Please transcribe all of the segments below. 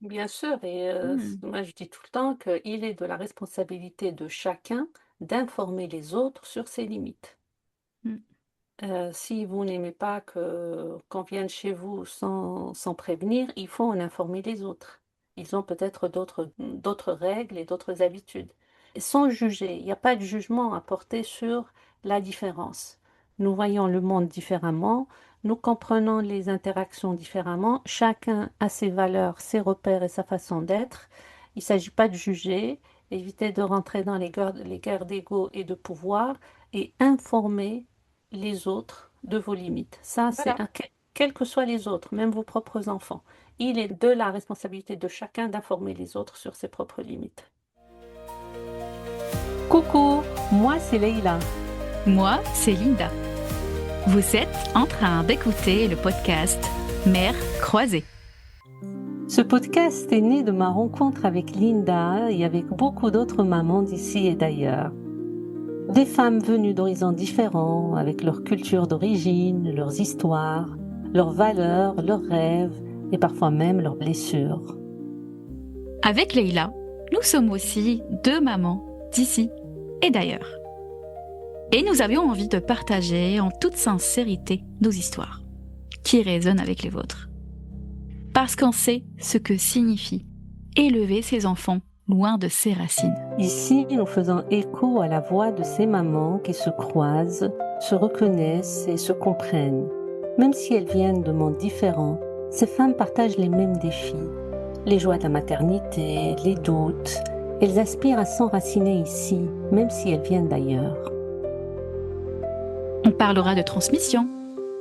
Bien sûr et Mmh. moi je dis tout le temps qu'il est de la responsabilité de chacun d'informer les autres sur ses limites. Mmh. Si vous n'aimez pas qu'on vienne chez vous sans prévenir, il faut en informer les autres. Ils ont peut-être d'autres règles et d'autres habitudes. Et sans juger, il n'y a pas de jugement à porter sur la différence. Nous voyons le monde différemment, nous comprenons les interactions différemment, chacun a ses valeurs, ses repères et sa façon d'être. Il ne s'agit pas de juger, éviter de rentrer dans les guerres d'ego et de pouvoir et informer les autres de vos limites. Ça, Voilà. quels que soient les autres, même vos propres enfants. Il est de la responsabilité de chacun d'informer les autres sur ses propres limites. Coucou, moi c'est Leïla. Moi, c'est Linda. Vous êtes en train d'écouter le podcast Mères croisées. Ce podcast est né de ma rencontre avec Linda et avec beaucoup d'autres mamans d'ici et d'ailleurs. Des femmes venues d'horizons différents, avec leur culture d'origine, leurs histoires, leurs valeurs, leurs rêves et parfois même leurs blessures. Avec Leïla, nous sommes aussi deux mamans d'ici et d'ailleurs. Et nous avions envie de partager en toute sincérité nos histoires, qui résonnent avec les vôtres. Parce qu'on sait ce que signifie élever ses enfants loin de ses racines. Ici, nous faisons écho à la voix de ces mamans qui se croisent, se reconnaissent et se comprennent. Même si elles viennent de mondes différents, ces femmes partagent les mêmes défis. Les joies de la maternité, les doutes. Elles aspirent à s'enraciner ici, même si elles viennent d'ailleurs. On parlera de transmission,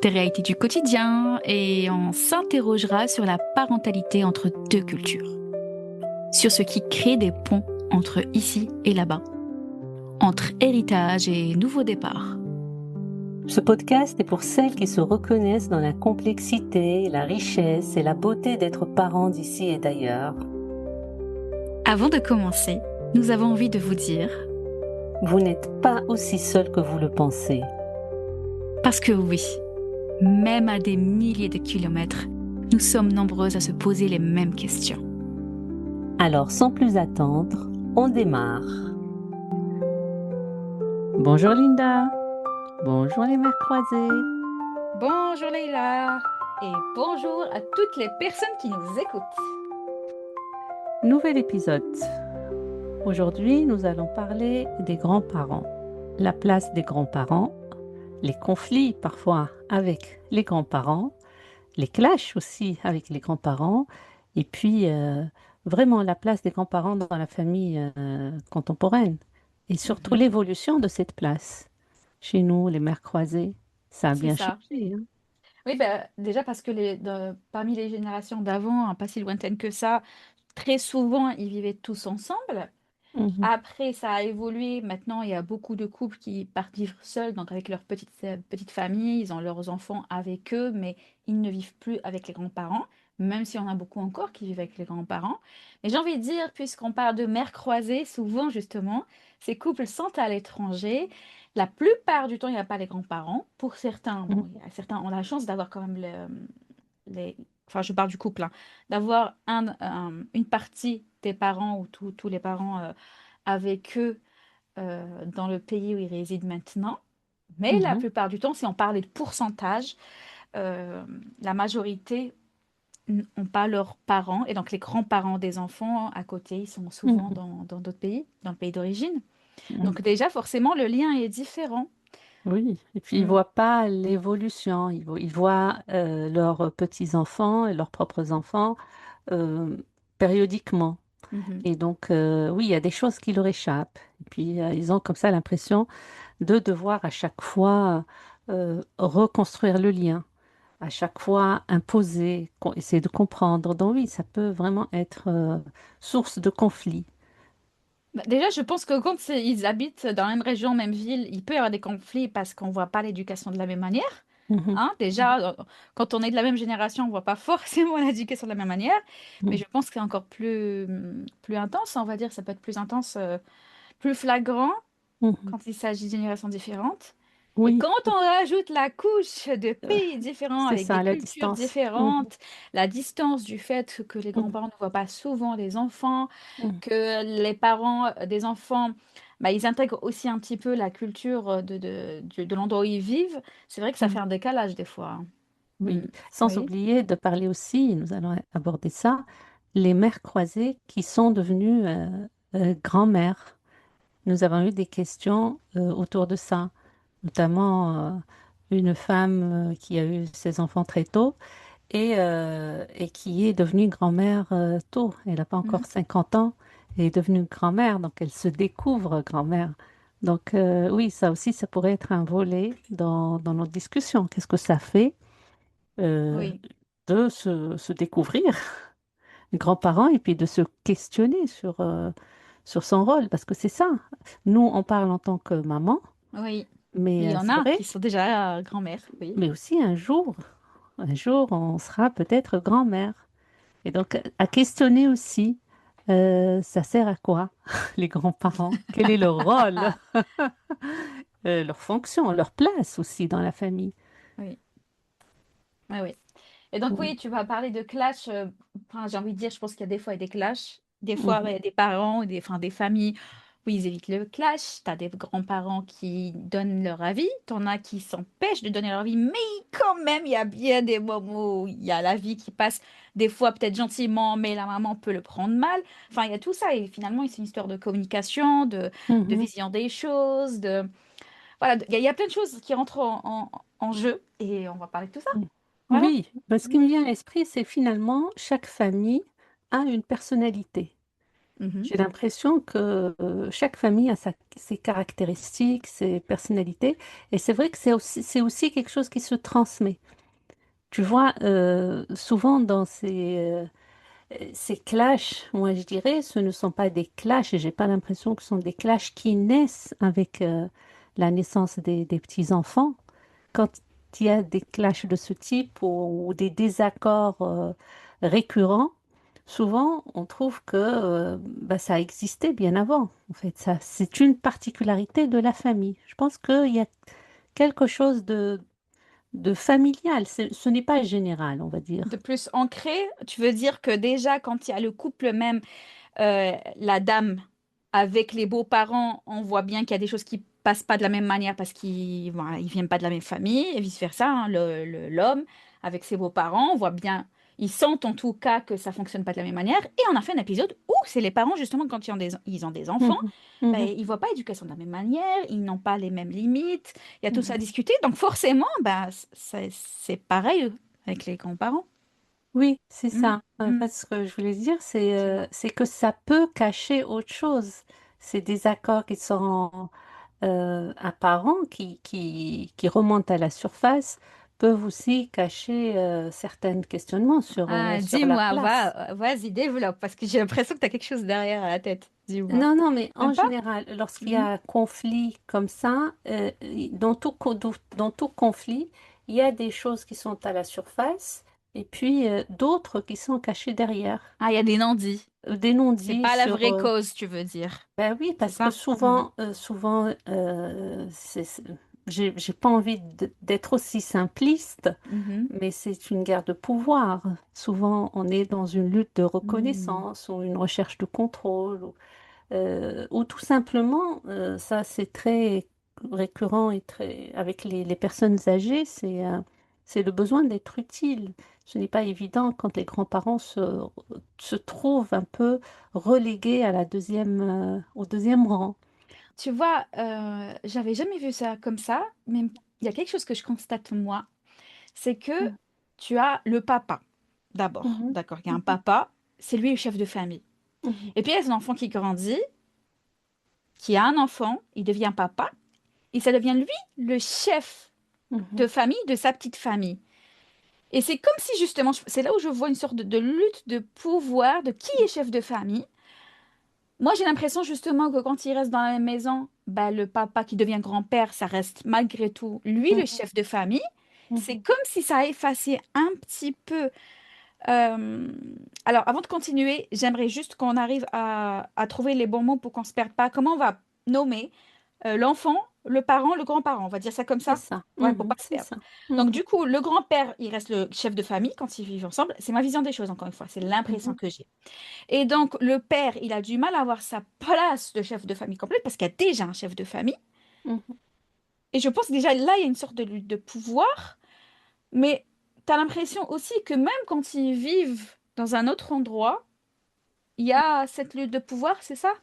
des réalités du quotidien et on s'interrogera sur la parentalité entre deux cultures. Sur ce qui crée des ponts entre ici et là-bas, entre héritage et nouveau départ. Ce podcast est pour celles qui se reconnaissent dans la complexité, la richesse et la beauté d'être parents d'ici et d'ailleurs. Avant de commencer, nous avons envie de vous dire, Vous n'êtes pas aussi seul que vous le pensez. parce que oui, même à des milliers de kilomètres, nous sommes nombreuses à se poser les mêmes questions. Alors, sans plus attendre, on démarre. Bonjour Linda. Bonjour les mères croisées. Bonjour Leïla et bonjour à toutes les personnes qui nous écoutent. Nouvel épisode. Aujourd'hui, nous allons parler des grands-parents. La place des grands-parents, les conflits parfois avec les grands-parents, les clashs aussi avec les grands-parents, et puis vraiment la place des grands-parents dans la famille contemporaine, et surtout Mhm. l'évolution de cette place. Chez nous, les mères croisées, ça a C'est bien ça. changé, hein. Oui, bah, déjà parce que parmi les générations d'avant, hein, pas si lointaines que ça, très souvent, ils vivaient tous ensemble. Mhm, Après, ça a évolué. Maintenant, il y a beaucoup de couples qui partent vivre seuls, donc avec leur petite famille. Ils ont leurs enfants avec eux, mais ils ne vivent plus avec les grands-parents, même s'il y en a beaucoup encore qui vivent avec les grands-parents. Mais j'ai envie de dire, puisqu'on parle de mères croisées, souvent, justement, ces couples sont à l'étranger. La plupart du temps, il n'y a pas les grands-parents. Pour certains, bon, mhm, il y a certains ont la chance d'avoir quand même les... Enfin, je parle du couple, hein, d'avoir une partie des parents ou tous les parents avec eux dans le pays où ils résident maintenant. Mais la mhm. plupart du temps, si on parlait de pourcentage, euh, la majorité n'ont pas leurs parents. Et donc, les grands-parents des enfants à côté, ils sont souvent Mhm, dans d'autres pays, dans le pays d'origine. mhm. Donc, déjà, forcément, le lien est différent. Oui, et puis ils ne Mm. voient pas l'évolution, ils voient leurs petits-enfants et leurs propres enfants euh, périodiquement. Mhm. Et donc, oui, il y a des choses qui leur échappent. Et puis, ils ont comme ça l'impression de devoir à chaque fois reconstruire le lien, à chaque fois imposer, essayer de comprendre. Donc oui, ça peut vraiment être source de conflit. Bah, déjà, je pense que quand ils habitent dans la même région, même ville, il peut y avoir des conflits parce qu'on ne voit pas l'éducation de la même manière. Mhm, Hein, déjà, quand on est de la même génération, on ne voit pas forcément l'éducation de la même manière. Mais mhm, je pense que c'est encore plus intense, on va dire. Ça peut être plus intense, plus flagrant mhm, quand il s'agit de générations différentes. Et Oui, quand on rajoute la couche de euh, pays différents, c'est avec des ça, la cultures distance. Mhm, différentes, la distance du fait que les mhm, grands-parents ne voient pas souvent les enfants, mhm, que les parents des enfants, bah, ils intègrent aussi un petit peu la culture de l'endroit où ils vivent, c'est vrai que ça fait mhm. un décalage des fois. Mm. Oui, sans Oui. oublier de parler aussi, nous allons aborder ça, les mères croisées qui sont devenues grand-mères. Nous avons eu des questions autour de ça, notamment une femme qui a eu ses enfants très tôt et qui est devenue grand-mère tôt. Elle n'a pas Mhm. encore 50 ans, elle est devenue grand-mère, donc elle se découvre grand-mère. Donc oui, ça aussi, ça pourrait être un volet dans notre discussion. Qu'est-ce que ça fait euh, Oui, de se découvrir grands-parents et puis de se questionner sur son rôle, parce que c'est ça. Nous, on parle en tant que maman, oui. Mais il mais y en c'est a vrai, qui sont déjà grand-mères, oui. mais aussi un jour, on sera peut-être grand-mère. Et donc, à questionner aussi, ça sert à quoi, les grands-parents? Quel est leur rôle, leur fonction, leur place aussi dans la famille? Oui, oui, oui. Et donc, Mm. oui, tu vas parler de clash. Enfin, j'ai envie de dire, je pense qu'il y a des fois et des clashs. Des fois, Mhm. ouais, des parents, enfin, des familles où ils évitent le clash. Tu as des grands-parents qui donnent leur avis. T'en as qui s'empêchent de donner leur avis. Mais quand même, il y a bien des moments où il y a la vie qui passe. Des fois, peut-être gentiment, mais la maman peut le prendre mal. Enfin, il y a tout ça. Et finalement, c'est une histoire de communication, de Mhm. vision des choses. Voilà, il y a plein de choses qui rentrent en jeu. Et on va parler de tout ça. Mm. Voilà. Oui, ben, ce qui me vient à l'esprit, c'est finalement, chaque famille a une personnalité. Mhm. J'ai l'impression que chaque famille a ses caractéristiques, ses personnalités, et c'est vrai que c'est aussi quelque chose qui se transmet. Tu vois, souvent dans ces clashs, moi je dirais, ce ne sont pas des clashs, et j'ai pas l'impression que ce sont des clashs qui naissent avec la naissance des petits-enfants. Quand il y a des clashs de ce type ou des désaccords récurrents, souvent on trouve que bah, ça existait bien avant. En fait, ça, c'est une particularité de la famille. Je pense qu'il y a quelque chose de familial. Ce n'est pas général, on va De dire. plus ancré, tu veux dire que déjà, quand il y a le couple même, la dame avec les beaux-parents, on voit bien qu'il y a des choses qui passent pas de la même manière parce qu'ils voilà, ils viennent pas de la même famille et vice-versa, hein, l'homme avec ses beaux-parents, on voit bien, ils sentent en tout cas que ça fonctionne pas de la même manière. Et on a fait un épisode où c'est les parents, justement, quand ils ont des enfants, Mhm, ben, mhm. ils voient pas l'éducation de la même manière, ils n'ont pas les mêmes limites, il y a tout ça Mhm. à discuter. Donc forcément, ben, c'est pareil avec les grands-parents. Oui, c'est Mm, ça. En mm. fait, ce que je voulais dire, Dis-moi. c'est que ça peut cacher autre chose. Ces désaccords qui sont apparents, qui remontent à la surface, peuvent aussi cacher certains questionnements Ah, sur la dis-moi, place. vas-y, développe, parce que j'ai l'impression que tu as quelque chose derrière à la tête. Dis-moi. Non, non, mais en Même pas? général, lorsqu'il y a Mhm. un conflit comme ça, dans tout conflit, il y a des choses qui sont à la surface et puis d'autres qui sont cachées derrière. Ah, il y a des non-dits. Des C'est non-dits pas la sur... vraie cause, tu veux dire. ben oui, C'est parce que ça? Mm. souvent, j'ai pas envie d'être aussi simpliste, Mhm. mais c'est une guerre de pouvoir. Souvent, on est dans une lutte de Mm. reconnaissance ou une recherche de contrôle. Ou tout simplement, ça c'est très récurrent et très avec les personnes âgées, c'est le besoin d'être utile. Ce n'est pas évident quand les grands-parents se trouvent un peu relégués à au deuxième rang. Tu vois, j'avais jamais vu ça comme ça, mais il y a quelque chose que je constate moi, c'est que Mhm, tu as le papa, d'abord. mhm, D'accord, il y a un mhm, papa, c'est lui le chef de famille. mhm, Et puis il y a son enfant qui grandit, qui a un enfant, il devient papa, et ça devient lui le chef mhm, de famille de sa petite famille. Et c'est comme si justement, c'est là où je vois une sorte de lutte de pouvoir, de qui est chef de famille. Moi, j'ai l'impression justement que quand il reste dans la même maison, bah, le papa qui devient grand-père, ça reste malgré tout lui le mhm, chef de famille. C'est mhm, comme si ça a effacé un petit peu. euh, Alors, avant de continuer, j'aimerais juste qu'on arrive à trouver les bons mots pour qu'on ne se perde pas. Comment on va nommer l'enfant le parent, le grand-parent, on va dire ça comme C'est ça. ça. Ouais, pour pas se C'est perdre. ça. Donc, Mhm, du coup, le grand-père, il reste le chef de famille quand ils vivent ensemble. C'est ma vision des choses, encore une fois. C'est l'impression mhm, que j'ai. Et donc, le père, il a du mal à avoir sa place de chef de famille complète parce qu'il y a déjà un chef de famille. mhm. Et je pense que déjà là, il y a une sorte de lutte de pouvoir. Mais tu as l'impression aussi que même quand ils vivent dans un autre endroit, il y a cette lutte de pouvoir, c'est ça?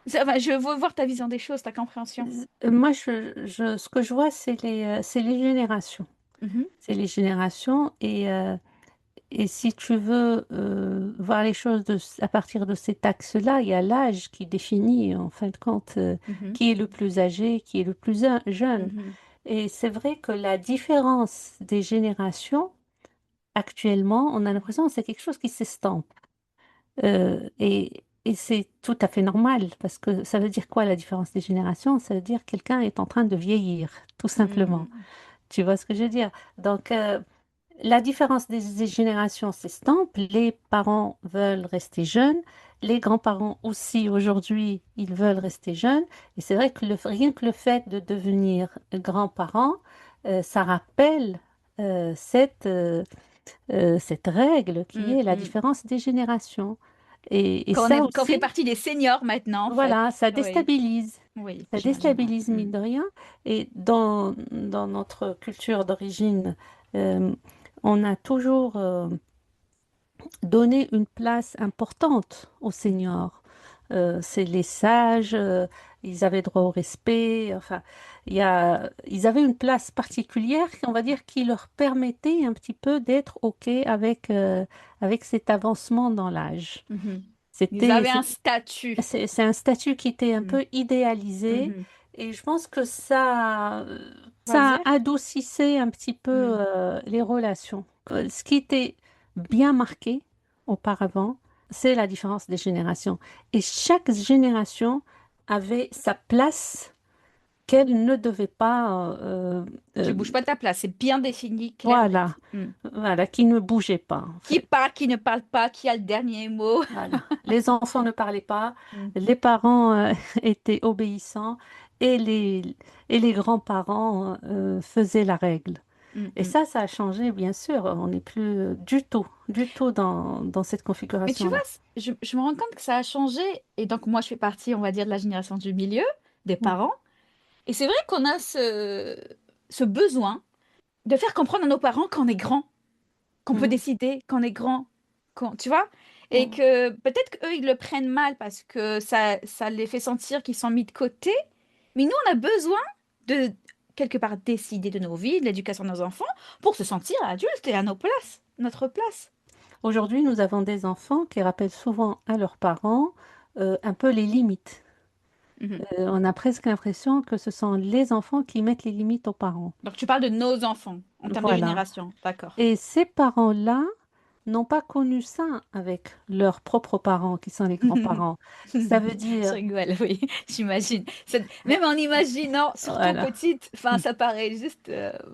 Enfin, je veux voir ta vision des choses, ta compréhension. Moi, ce que je vois, c'est les générations. Mhm, C'est les générations. Et si tu veux voir les choses à partir de cet axe-là, il y a l'âge qui définit, en fin de compte, mhm, qui est le plus âgé, qui est le plus jeune. mhm, Et c'est vrai que la différence des générations, actuellement, on a l'impression que c'est quelque chose qui s'estompe. Et c'est tout à fait normal, parce que ça veut dire quoi la différence des générations? Ça veut dire que quelqu'un est en train de vieillir, tout simplement. mhm, Tu vois ce que je veux dire? Donc, la différence des générations s'estompe. Les parents veulent rester jeunes. Les grands-parents aussi, aujourd'hui, ils veulent rester jeunes. Et c'est vrai que rien que le fait de devenir grand-parent, ça rappelle cette règle qui mhm, est la mhm. différence des générations. Et ça Qu'on fait aussi, partie des seniors maintenant, en fait. voilà, ça Oui, déstabilise. oui, Ça j'imagine, ouais. déstabilise, Mm. mine de rien. Et dans notre culture d'origine, euh, on a toujours donné une place importante aux seniors. C'est les sages, ils avaient droit au respect. Enfin, ils avaient une place particulière, on va dire, qui leur permettait un petit peu d'être OK avec cet avancement dans l'âge. Mhm. Ils C'était, avaient un statut. c'est un statut qui était un Mm. peu idéalisé Mhm. et je pense que On va ça dire. adoucissait un petit peu Mm. les relations. Ce qui était bien marqué auparavant, c'est la différence des générations. Et chaque génération avait sa place qu'elle ne devait pas, Tu euh, bouges pas de ta place, c'est bien défini, clair, net. voilà, Mm. voilà, qui ne bougeait pas en Qui fait. parle, qui ne parle pas, qui a le dernier mot. Voilà. Les enfants ne parlaient pas, Mm. les parents étaient obéissants et les grands-parents faisaient la règle. Mm, Et mm. ça a changé, bien sûr. On n'est plus du tout dans cette Mais tu vois, configuration-là. je me rends compte que ça a changé. Et donc, moi, je fais partie, on va dire, de la génération du milieu, des Mm, parents. Et c'est vrai qu'on a ce besoin de faire comprendre à nos parents qu'on est grand, qu'on peut mm, décider, qu'on est grand, tu vois? Et mm. que peut-être qu'eux, ils le prennent mal parce que ça les fait sentir qu'ils sont mis de côté. Mais nous, on a besoin de, quelque part, décider de nos vies, de l'éducation de nos enfants, pour se sentir adultes et à nos places, notre place. Aujourd'hui, nous avons des enfants qui rappellent souvent à leurs parents un peu les limites. Mhm. On a presque l'impression que ce sont les enfants qui mettent les limites aux parents. Donc, tu parles de nos enfants, en termes de Voilà. génération. D'accord. Et ces parents-là n'ont pas connu ça avec leurs propres parents, qui sont les grands-parents. Ça veut Je dire, rigole, oui, j'imagine. Même en imaginant, surtout voilà. petite, enfin, ça paraît juste...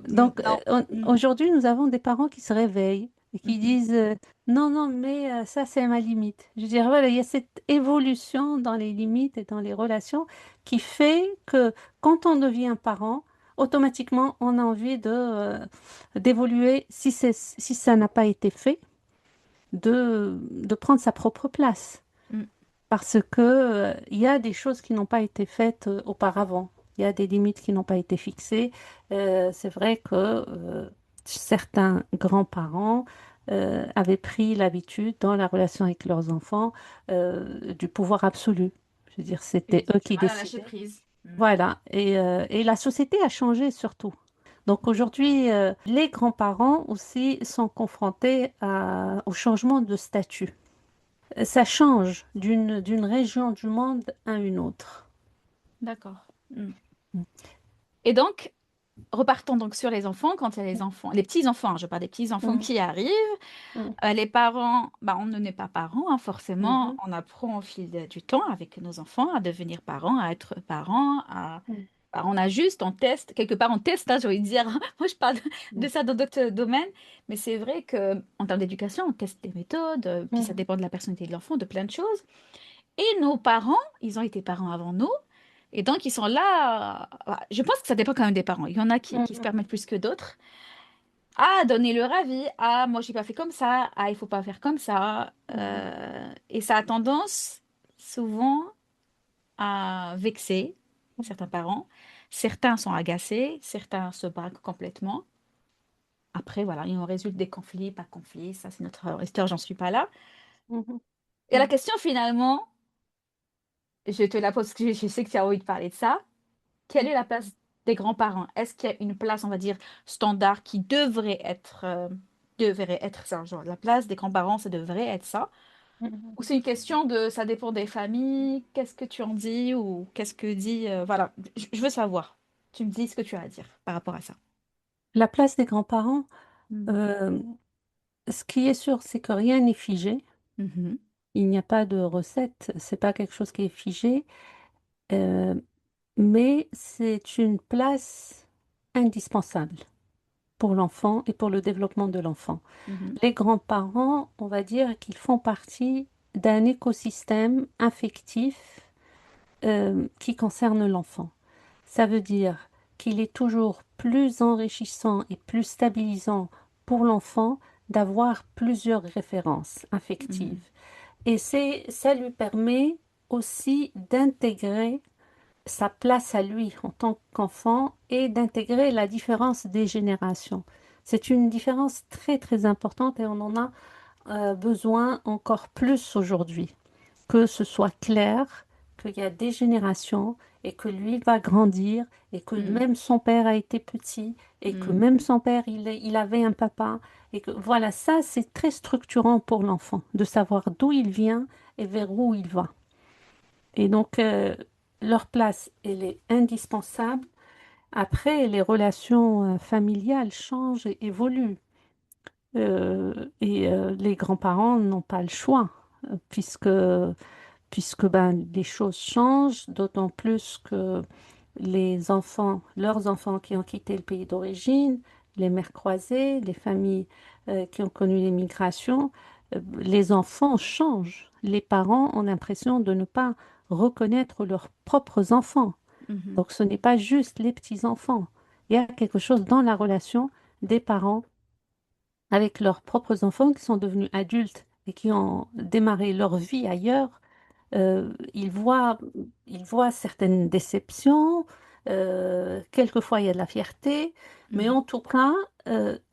Donc, non. Mm, aujourd'hui, nous avons des parents qui se réveillent et qui mhm, disent non, non, mais ça, c'est ma limite. Je veux dire, voilà, il y a cette évolution dans les limites et dans les relations qui fait que quand on devient parent, automatiquement, on a envie d'évoluer si ça n'a pas été fait, de prendre sa propre place. mm. Parce que, il y a des choses qui n'ont pas été faites auparavant. Il y a des limites qui n'ont pas été fixées. C'est vrai que certains grands-parents avaient pris l'habitude dans la relation avec leurs enfants du pouvoir absolu. Je veux dire, Ils c'était ont eux du qui mal à lâcher décidaient. prise. Mm. Voilà. Et la société a changé surtout. Donc aujourd'hui, les grands-parents aussi sont confrontés au changement de statut. Ça change d'une région du monde à une autre. D'accord. Mm. Et donc, repartons donc sur les enfants. Quand il y a les enfants, les petits-enfants, je parle des petits-enfants Mm, qui arrivent, mm, les parents, bah, on ne naît pas parents, hein, forcément. mhm, On apprend au fil du temps avec nos enfants à devenir parents, à être parents, mm, bah, on ajuste, on teste. Quelque part, on teste, hein, j'ai envie de dire. Moi, je parle de mm, ça dans d'autres domaines. Mais c'est vrai que en termes d'éducation, on teste des méthodes, puis ça mm, dépend de la personnalité de l'enfant, de plein de choses. Et nos parents, ils ont été parents avant nous. Et donc, ils sont là. Je pense que ça dépend quand même des parents. Il y en a qui se Mhm. permettent plus que d'autres. Ah, donner leur avis. Ah, moi, j'ai pas fait comme ça. Ah, il faut pas faire comme ça. Mhm. Et ça a tendance souvent à vexer certains parents. Certains sont agacés, certains se braquent complètement. Après, voilà, il en résulte des conflits, pas conflits. Ça, c'est notre histoire, j'en suis pas là. Mhm. Et la question, finalement, je te la pose parce que je sais que tu as envie de parler de ça. Quelle est la place des grands-parents? Est-ce qu'il y a une place, on va dire, standard qui devrait être ça? Genre, la place des grands-parents, ça devrait être ça? Mhm. Ou c'est une question de, ça dépend des familles, qu'est-ce que tu en dis ou qu'est-ce que dit, voilà, je veux savoir. Tu me dis ce que tu as à dire par rapport à ça. La place des grands-parents, Mm. euh, ce qui est sûr, c'est que rien n'est figé. Mhm, Il n'y a pas de recette, c'est pas quelque chose qui est figé, euh, mais c'est une place indispensable pour l'enfant et pour le développement de l'enfant. mhm, Les grands-parents, on va dire qu'ils font partie d'un écosystème affectif qui concerne l'enfant. Ça veut dire qu'il est toujours plus enrichissant et plus stabilisant pour l'enfant d'avoir plusieurs références mhm, affectives. Et ça lui permet aussi d'intégrer sa place à lui en tant qu'enfant et d'intégrer la différence des générations. C'est une différence très très importante et on en a besoin encore plus aujourd'hui. Que ce soit clair, qu'il y a des générations et que lui va grandir et que mhm, même son père a été petit et que mhm. même son père, il avait un papa. Et que voilà, ça, c'est très structurant pour l'enfant de savoir d'où il vient et vers où il va. Et donc, leur place, elle est indispensable. Après, les relations familiales changent et évoluent. Les grands-parents n'ont pas le choix, puisque ben, les choses changent, d'autant plus que les enfants, leurs enfants qui ont quitté le pays d'origine, les mères croisées, les familles qui ont connu l'immigration, les enfants changent. Les parents ont l'impression de ne pas reconnaître leurs propres enfants. Mhm. Donc ce n'est pas juste les petits-enfants. Il y a quelque chose dans la relation des parents avec leurs propres enfants qui sont devenus adultes et qui ont démarré leur vie ailleurs. Ils voient certaines déceptions, quelquefois il y a de la fierté, mais Mhm. en tout cas,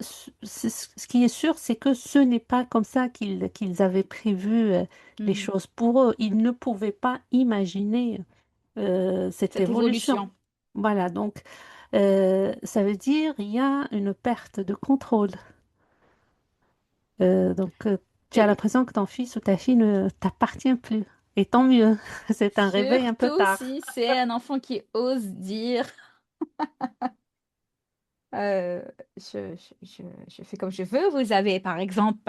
ce qui est sûr, c'est que ce n'est pas comme ça qu'ils avaient prévu les Mhm. choses pour eux. Ils ne pouvaient pas imaginer cette Cette évolution. évolution. Voilà, donc ça veut dire il y a une perte de contrôle. Donc, tu as Et l'impression que ton fils ou ta fille ne t'appartient plus. Et tant mieux, c'est un réveil un peu surtout tard. si c'est un enfant qui ose dire Euh, je fais comme je veux. Vous avez, par exemple,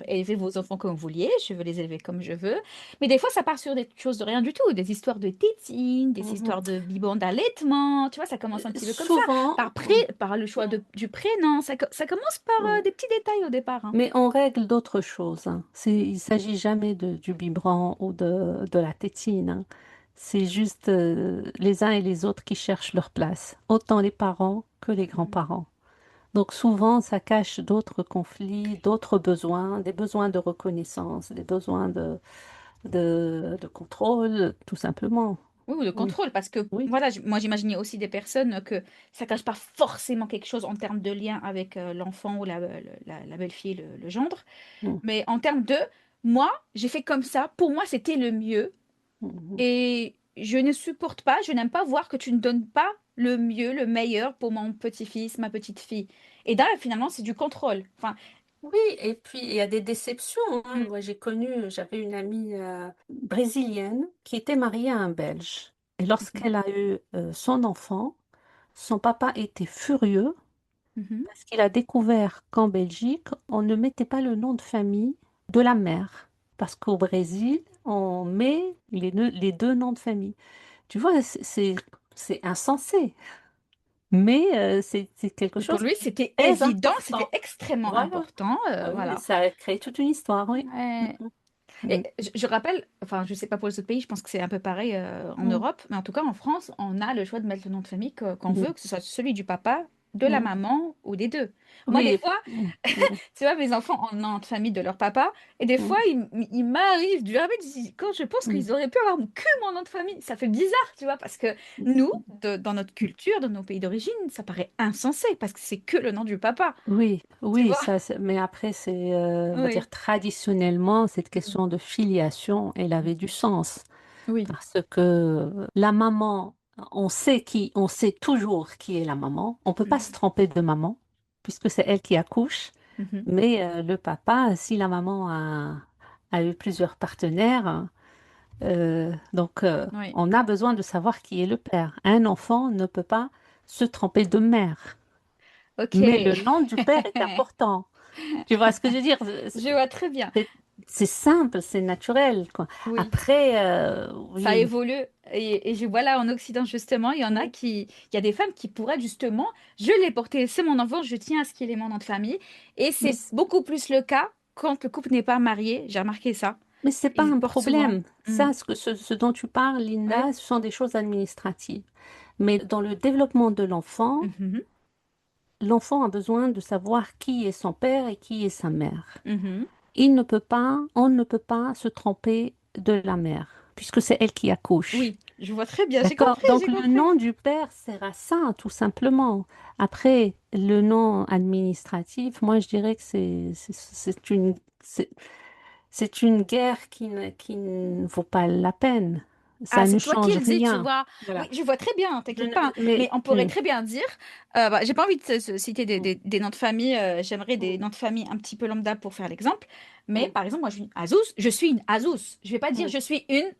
élevé vos enfants comme vous vouliez. Je veux les élever comme je veux. Mais des fois, ça part sur des choses de rien du tout. Des histoires de tétine, des Mhm. histoires de biberon d'allaitement. Tu vois, ça commence un petit peu comme ça. Souvent, Par le choix du prénom. Ça commence par mm, des petits détails au départ, hein. mais on règle d'autres choses, hein. Il s'agit jamais du biberon ou de la tétine, hein. C'est juste les uns et les autres qui cherchent leur place, autant les parents que les Mhm. grands-parents. Donc souvent, ça cache d'autres conflits, d'autres besoins, des besoins de reconnaissance, des besoins de contrôle, tout simplement. Oui, ou de Oui, contrôle, parce que oui. voilà, moi j'imaginais aussi des personnes que ça cache pas forcément quelque chose en termes de lien avec l'enfant ou la belle-fille, le gendre. Mm, Mais en termes de, moi, j'ai fait comme ça. Pour moi, c'était le mieux. mm, Et je ne supporte pas, je n'aime pas voir que tu ne donnes pas le mieux, le meilleur pour mon petit-fils, ma petite-fille. Et là, finalement, c'est du contrôle. Enfin, oui, et puis il y a des déceptions, hein. mm, Moi, j'avais une amie brésilienne qui était mariée à un Belge. Et mhm, lorsqu'elle a eu son enfant, son papa était furieux mhm, parce qu'il a découvert qu'en Belgique, on ne mettait pas le nom de famille de la mère. Parce qu'au Brésil, on met les deux noms de famille. Tu vois, c'est insensé, mais c'est quelque pour chose lui, qui est c'était très évident, c'était important. extrêmement Voilà. important. Ah oui, Voilà. ça a créé toute une histoire, oui. Ouais. Mhm. Mm, Et je rappelle, enfin, je sais pas pour les autres pays, je pense que c'est un peu pareil en mm, Europe, mais en tout cas en France, on a le choix de mettre le nom de famille qu'on mm, veut, que ce soit celui du papa, de la mm. maman ou des deux. Moi, des Oui. fois, Mm, mm, tu vois, mes enfants ont le nom de famille de leur papa, et des fois, mm, il m'arrive du jamais, quand je pense mm, qu'ils auraient pu avoir que mon nom de famille, ça fait bizarre, tu vois, parce que nous, mm. dans notre culture, dans nos pays d'origine, ça paraît insensé, parce que c'est que le nom du papa, Oui, tu oui, vois. ça, mais après, on va dire Oui. traditionnellement, cette Mm. question de filiation, elle avait du sens. Oui. Parce que la maman, on sait toujours qui est la maman. On peut pas se Mhm. tromper de maman, puisque c'est elle qui accouche. Mhm. Mais le papa, si la maman a eu plusieurs partenaires, Oui. on a besoin de savoir qui est le père. Un enfant ne peut pas se tromper de mère. Ok. Mais le nom du père est important. Tu vois ce que je veux dire? Je vois très bien. C'est c'est simple, c'est naturel, quoi. Oui. Après, Ça oui. évolue. Et je vois là en Occident, justement, il y a des femmes qui pourraient justement, je l'ai porté, c'est mon enfant, je tiens à ce qu'il ait mon nom de famille. Et Mais, c'est beaucoup plus le cas quand le couple n'est pas marié. J'ai remarqué ça. mais c'est pas Ils un portent souvent. problème. Hmm. Ça, ce dont tu parles, Oui. Linda, ce sont des choses administratives. Mais dans le développement de l'enfant, Mhm. l'enfant a besoin de savoir qui est son père et qui est sa mère. Mhm. On ne peut pas se tromper de la mère, puisque c'est elle qui accouche. Oui, je vois très bien. J'ai D'accord? compris, Donc j'ai le compris. nom du père sert à ça, tout simplement. Après, le nom administratif, moi je dirais que c'est c'est une guerre qui ne vaut pas la peine. Ah, Ça ne c'est toi qui change le dis, tu rien. vois. Oui, Voilà. je vois très bien, t'inquiète pas. Mais Mais on pourrait très bien dire, bah, j'ai pas envie de citer mm, des noms de famille, j'aimerais des mm, noms de famille un petit peu lambda pour faire l'exemple. Mais mm, par exemple, moi, je suis une Azouz. Je vais pas dire mm, je suis une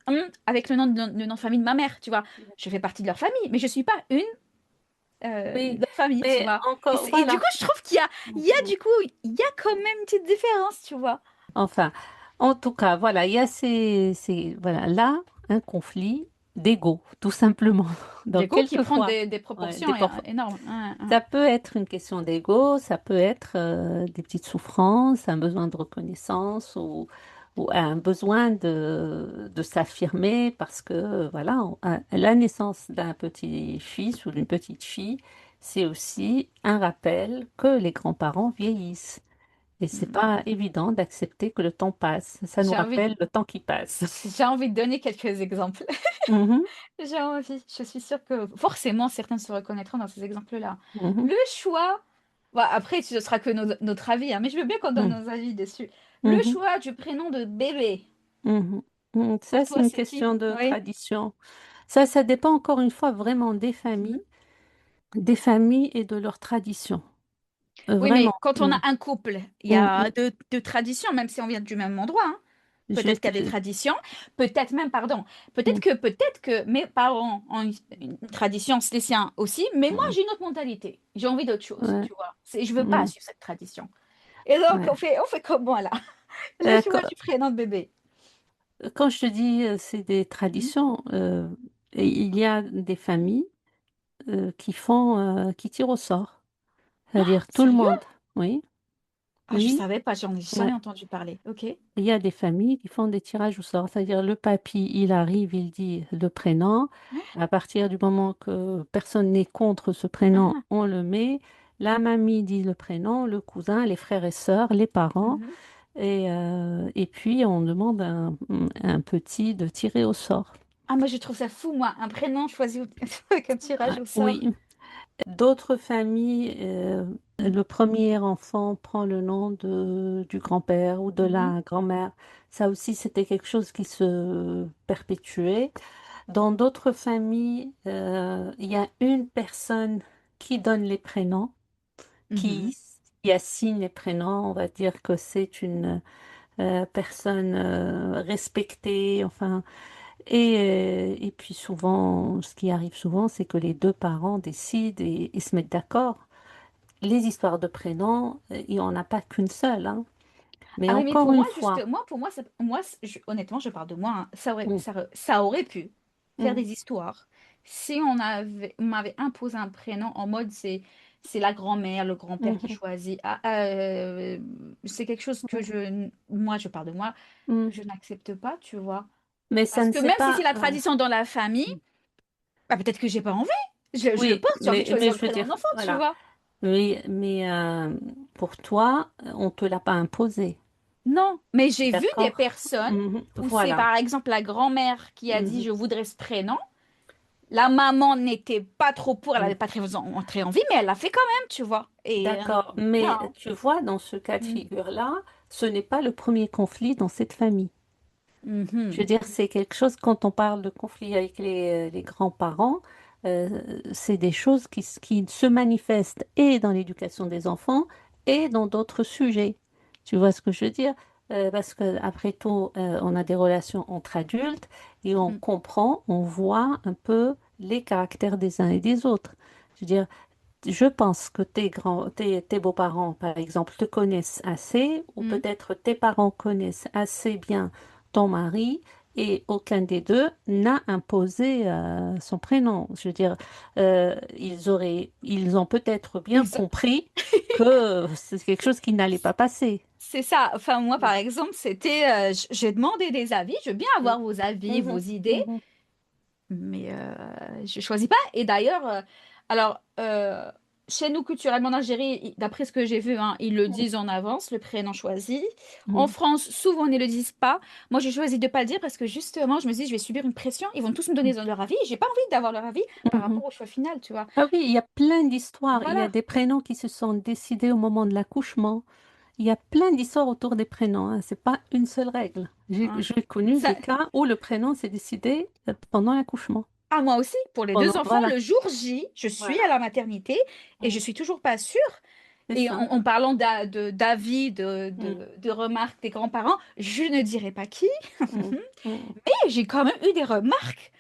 avec le nom de famille de ma mère, tu vois. Je fais partie de leur famille, mais je suis pas une oui, de leur famille, tu mais vois. encore, Et du coup, voilà. je trouve Mm, il y a mm. du coup, il y a quand même une petite différence, tu vois. Enfin, en tout cas, voilà, il y a voilà, là, un conflit d'ego, tout simplement. Donc, Diego qui prend quelquefois, des ouais, proportions énormes. ça peut être une question d'ego, ça peut être des petites souffrances, un besoin de reconnaissance ou un besoin de s'affirmer parce que, voilà, à la naissance d'un petit fils ou d'une petite fille, c'est aussi un rappel que les grands-parents vieillissent. Et c'est Mm. pas évident d'accepter que le temps passe. Ça nous J'ai envie, rappelle le temps qui passe. j'ai envie de donner quelques exemples. Mhm, J'ai envie. Je suis sûre que forcément certains se reconnaîtront dans ces exemples-là. mhm, Le choix, bah, après ce sera que notre avis, hein, mais je veux bien qu'on donne mhm, nos avis dessus. Le mhm, choix du prénom de bébé, mhm, mhm. pour Ça, c'est toi, une c'est qui? question de Oui. tradition. Ça dépend encore une fois vraiment Mhm. des familles et de leurs traditions. Oui, mais Vraiment. quand on a Mm, un couple, il y mm, a mm. de traditions, même si on vient du même endroit, hein. Je vais Peut-être qu'il y a des te... traditions, peut-être même, pardon, mm, peut-être que mes parents ont une tradition, c'est les siens aussi, mais moi mm, j'ai une autre mentalité. J'ai envie d'autre chose, ouais, tu vois. Je veux pas mm, suivre cette tradition. Et donc ouais. on fait comment là? Le Euh, choix quand, du prénom de bébé. quand je te dis c'est des Mhm. traditions, et il y a des familles qui tirent au sort. C'est-à-dire tout le Sérieux? monde. Oui, Ah, je oui. savais pas, j'en ai Ouais. jamais entendu parler. Ok. Il y a des familles qui font des tirages au sort. C'est-à-dire le papy, il arrive, il dit le prénom. À partir du moment que personne n'est contre ce prénom, Ah, on le met. La mamie dit le prénom, le cousin, les frères et sœurs, les parents. mhm. Et puis on demande à un petit de tirer au sort. Ah, moi je trouve ça fou, moi, un prénom choisi avec un tirage Ouais, au sort. oui. D'autres familles, Mhm. le premier enfant prend le nom du grand-père ou de Mhm. la grand-mère. Ça aussi, c'était quelque chose qui se perpétuait. Dans d'autres familles, il y a une personne qui donne les prénoms, Mhm. qui, qui assigne les prénoms. On va dire que c'est une personne respectée, enfin. Et puis souvent, ce qui arrive souvent, c'est que les deux parents décident et se mettent d'accord. Les histoires de prénoms, il n'y en a pas qu'une seule, hein. Mais Ah oui, mais encore pour une moi, fois, justement, moi, honnêtement, je parle de moi, hein, mm, ça aurait pu faire mm, des histoires si on m'avait imposé un prénom en mode c'est la grand-mère, le grand-père qui Mhm, choisit. C'est quelque chose que mhm, moi, je parle de moi, mhm. je n'accepte pas, tu vois. Mais ça Parce ne que sait même si c'est pas. la tradition dans la famille, bah, peut-être que j'ai pas envie. Je Oui, pense, j'ai envie de mais choisir le je veux prénom de dire, mon enfant, tu voilà. vois. Oui, mais pour toi, on te l'a pas imposé. Non, mais j'ai vu des D'accord? personnes Mhm, où c'est voilà. par exemple la grand-mère qui a dit Mhm, je voudrais ce prénom. La maman n'était pas trop pour, elle mhm. n'avait pas très envie, mais elle l'a fait quand même, tu vois. Et D'accord. voilà. Mais tu vois, dans ce cas de Mm. figure-là, ce n'est pas le premier conflit dans cette famille. Je veux Mhm. dire, c'est quelque chose, quand on parle de conflit avec les grands-parents, euh, c'est des choses qui se manifestent et dans l'éducation des enfants et dans d'autres sujets. Tu vois ce que je veux dire? Parce que après tout, on a des relations entre adultes et on Mm. comprend, on voit un peu les caractères des uns et des autres. Je veux dire, je pense que tes beaux-parents, par exemple, te connaissent assez, ou Mm. peut-être tes parents connaissent assez bien ton mari, et aucun des deux n'a imposé son prénom. Je veux dire, ils ont peut-être bien Exa- compris que c'est quelque chose qui n'allait pas passer. C'est ça. Enfin, moi, Mm, par exemple, c'était, j'ai demandé des avis. Je veux bien mm, avoir vos avis, vos mhm, idées, mhm, mais je choisis pas. Et d'ailleurs, alors, chez nous, culturellement en Algérie, d'après ce que j'ai vu, hein, ils le disent en avance, le prénom choisi. En mhm, France, souvent, ils ne le disent pas. Moi, j'ai choisi de pas le dire parce que justement, je me dis, je vais subir une pression. Ils vont tous me donner leur avis. J'ai pas envie d'avoir leur avis par mhm. rapport au choix final, tu vois. Ah oui, il y a plein d'histoires. Il y a Voilà. des prénoms qui se sont décidés au moment de l'accouchement. Il y a plein d'histoires autour des prénoms, hein. C'est pas une seule règle. Hein. J'ai connu Ça, des cas où le prénom s'est décidé pendant l'accouchement. ah, moi aussi, pour les deux Pendant, enfants, voilà. le jour J, je suis à Voilà. la maternité et je Mm. suis toujours pas sûre. C'est Et ça. en parlant d'avis, Mm, de remarques des grands-parents, je ne dirai pas qui, mm, mm. mais j'ai quand même eu des remarques.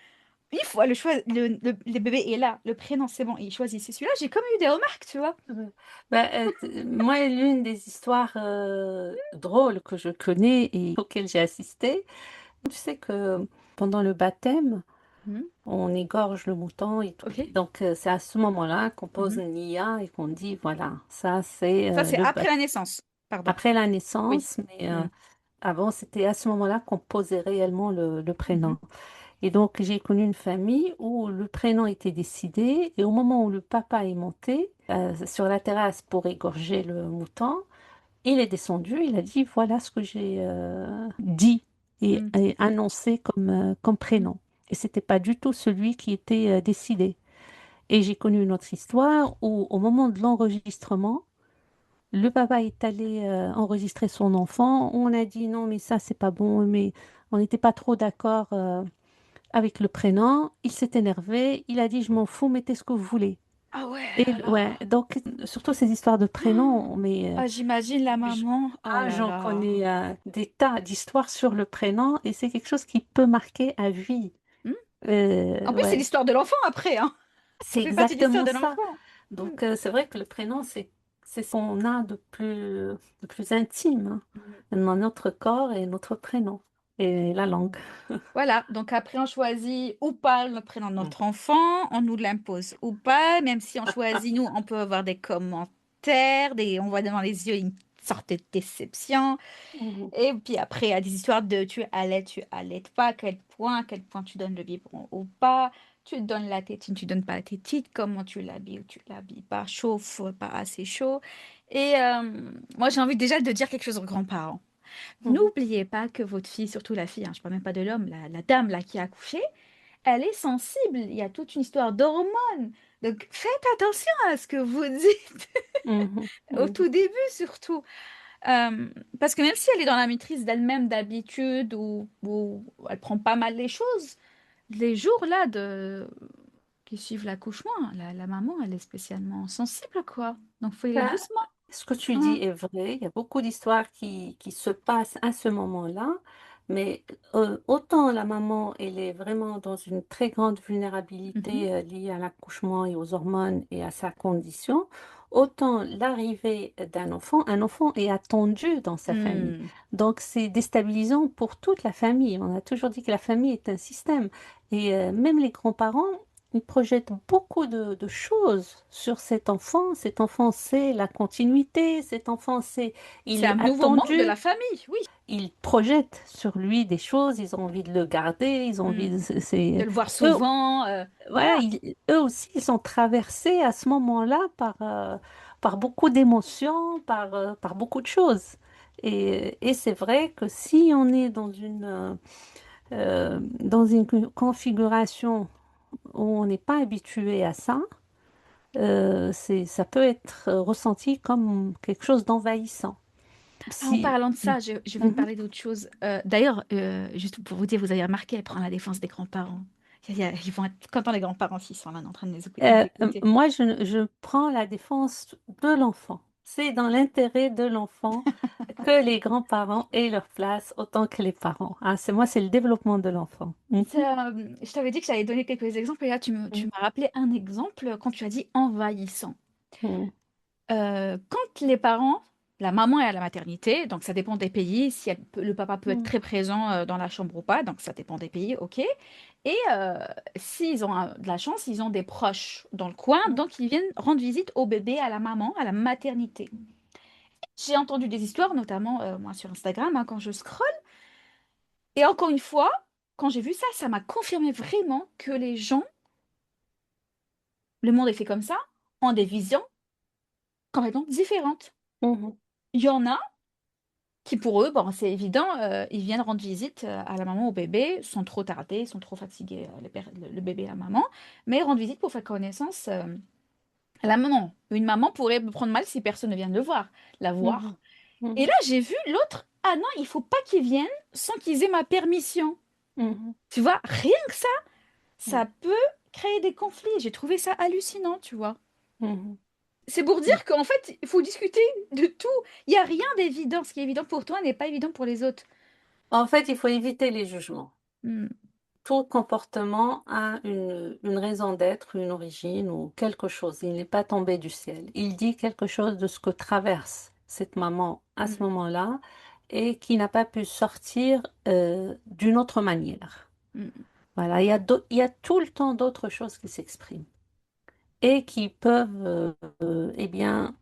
Une fois le choix, le bébé est là, le prénom c'est bon, il choisit, c'est celui-là, j'ai quand même eu des remarques, tu vois. Ouais. Ben, moi, l'une des histoires drôles que je connais et auxquelles j'ai assisté, tu sais que pendant le baptême, Mhm. on égorge le mouton et tout. Ok. Et donc, c'est à ce moment-là qu'on pose Mhm. une nia et qu'on dit, voilà, ça, c'est Ça, c'est le après baptême. la naissance. Pardon. Après la Oui. naissance, mais Mhm. avant, c'était à ce moment-là qu'on posait réellement le Mhm. prénom. Et donc, j'ai connu une famille où le prénom était décidé et au moment où le papa est monté sur la terrasse pour égorger le mouton, il est descendu, il a dit, voilà ce que j'ai dit Mhm. et annoncé comme Mhm. prénom. Et c'était pas du tout celui qui était décidé. Et j'ai connu une autre histoire où au moment de l'enregistrement, le papa est allé enregistrer son enfant. On a dit non, mais ça, c'est pas bon, mais on n'était pas trop d'accord avec le prénom. Il s'est énervé. Il a dit, je m'en fous, mettez ce que vous voulez. Ah ouais. Et ouais, donc, surtout ces histoires de prénoms, mais Ah, j'imagine la j- maman. Oh là j'en là. connais des tas d'histoires sur le prénom et c'est quelque chose qui peut marquer à vie. Hmm. En plus, c'est Ouais, l'histoire de l'enfant après, hein. c'est Ça fait partie de l'histoire exactement de ça. l'enfant. Hmm. Donc, c'est vrai que le prénom, c'est ce qu'on a de plus intime, hein, Mhm. dans notre corps et notre prénom et la langue. Voilà, donc après on choisit ou pas le prénom de Mm. notre enfant, on nous l'impose ou pas, même si on choisit nous, on peut avoir des commentaires, on voit devant les yeux une sorte de déception. Mhm. Et puis après, il y a des histoires de tu allaites pas, à quel point tu donnes le biberon ou pas, tu donnes la tétine, tu donnes pas la tétine, comment tu l'habilles ou tu l'habilles pas, chaud, pas assez chaud. Et moi j'ai envie déjà de dire quelque chose aux grands-parents. Mhm. N'oubliez pas que votre fille, surtout la fille, hein, je parle même pas de l'homme, la dame là qui a accouché, elle est sensible. Il y a toute une histoire d'hormones. Donc faites attention à ce que vous dites Mhm. au Mhm. tout début surtout. Parce que même si elle est dans la maîtrise d'elle-même d'habitude ou elle prend pas mal les choses, les jours là qui suivent l'accouchement, la maman, elle est spécialement sensible, quoi. Donc faut y aller Ben, doucement. ce que tu dis Hein. est vrai. Il y a beaucoup d'histoires qui se passent à ce moment-là. Mais autant la maman, elle est vraiment dans une très grande Mhm. vulnérabilité liée à l'accouchement et aux hormones et à sa condition, autant l'arrivée un enfant est attendu dans sa famille. Hmm. Donc c'est déstabilisant pour toute la famille. On a toujours dit que la famille est un système. Et même les grands-parents, il projette beaucoup de choses sur cet enfant. Cet enfant, c'est la continuité. Cet enfant, il C'est un est nouveau membre de attendu. la famille, oui. Ils projettent sur lui des choses. Ils ont envie de le garder. Ils ont envie Mm. de, De le voir eux, souvent. Voilà. voilà, eux aussi, ils sont traversés à ce moment-là par beaucoup d'émotions, par beaucoup de choses. Et c'est vrai que si on est dans une configuration où on n'est pas habitué à ça, ça peut être ressenti comme quelque chose d'envahissant. Ah, en Si, parlant de ça, je vais te Mhm. parler d'autre chose. D'ailleurs, juste pour vous dire, vous avez remarqué, elle prend la défense des grands-parents. Ils vont être contents, les grands-parents, s'ils sont là en train de nous écouter. Moi, je prends la défense de l'enfant. C'est dans l'intérêt de l'enfant que les grands-parents aient leur place autant que les parents. Ah, c'est le développement de l'enfant. Mhm. Je t'avais dit que j'allais donner quelques exemples et là, tu m'as rappelé un exemple quand tu as dit envahissant. Mhm. Quand les parents, la maman est à la maternité, donc ça dépend des pays, si le papa peut être Mhm. très présent dans la chambre ou pas, donc ça dépend des pays, ok. Et s'ils ont de la chance, ils ont des proches dans le coin, Mhm. donc ils viennent rendre visite au bébé, à la maman, à la maternité. J'ai entendu des histoires, notamment moi sur Instagram, hein, quand je scrolle. Et encore une fois, quand j'ai vu ça, ça m'a confirmé vraiment que les gens, le monde est fait comme ça, ont des visions complètement différentes. Mhm. Il y en a qui pour eux, bon, c'est évident, ils viennent rendre visite à la maman, au bébé, sans trop tarder, sans trop fatiguer le bébé et la maman, mais ils rendent visite pour faire connaissance à la maman. Une maman pourrait me prendre mal si personne ne vient le voir, la Mhm. voir. Et Mhm. là, j'ai vu l'autre, ah non, il faut pas qu'ils viennent sans qu'ils aient ma permission. Mhm. Tu vois, rien que ça Mhm. peut créer des conflits. J'ai trouvé ça hallucinant, tu vois. Mhm. C'est pour dire qu'en fait, il faut discuter de tout. Il n'y a rien d'évident. Ce qui est évident pour toi n'est pas évident pour les autres. En fait, il faut éviter les jugements. Hmm. Tout comportement a une raison d'être, une origine ou quelque chose. Il n'est pas tombé du ciel. Il dit quelque chose de ce que traverse cette maman à ce Hmm. moment-là et qui n'a pas pu sortir d'une autre manière. Hmm. Voilà, il y a tout le temps d'autres choses qui s'expriment et qui peuvent eh bien,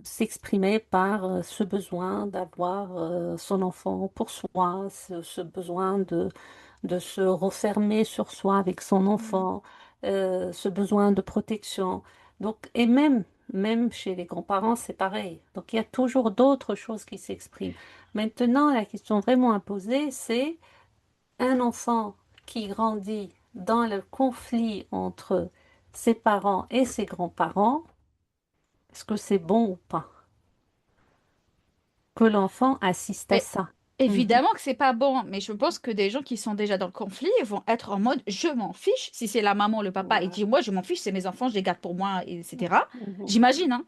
s'exprimer par ce besoin d'avoir son enfant pour soi, ce besoin de se refermer sur soi avec son Hmm. enfant, ce besoin de protection. Donc, même chez les grands-parents, c'est pareil. Donc, il y a toujours d'autres choses qui s'expriment. Maintenant, la question vraiment à poser, c'est un enfant qui grandit dans le conflit entre ses parents et ses grands-parents, est-ce que c'est bon ou pas que l'enfant assiste à Mais ça? Mhm, évidemment que c'est pas bon, mais je pense que des gens qui sont déjà dans le conflit vont être en mode je m'en fiche. Si c'est la maman, le papa, et voilà. dit moi je m'en fiche, c'est mes enfants, je les garde pour moi, Mhm, etc. mhm, J'imagine, hein.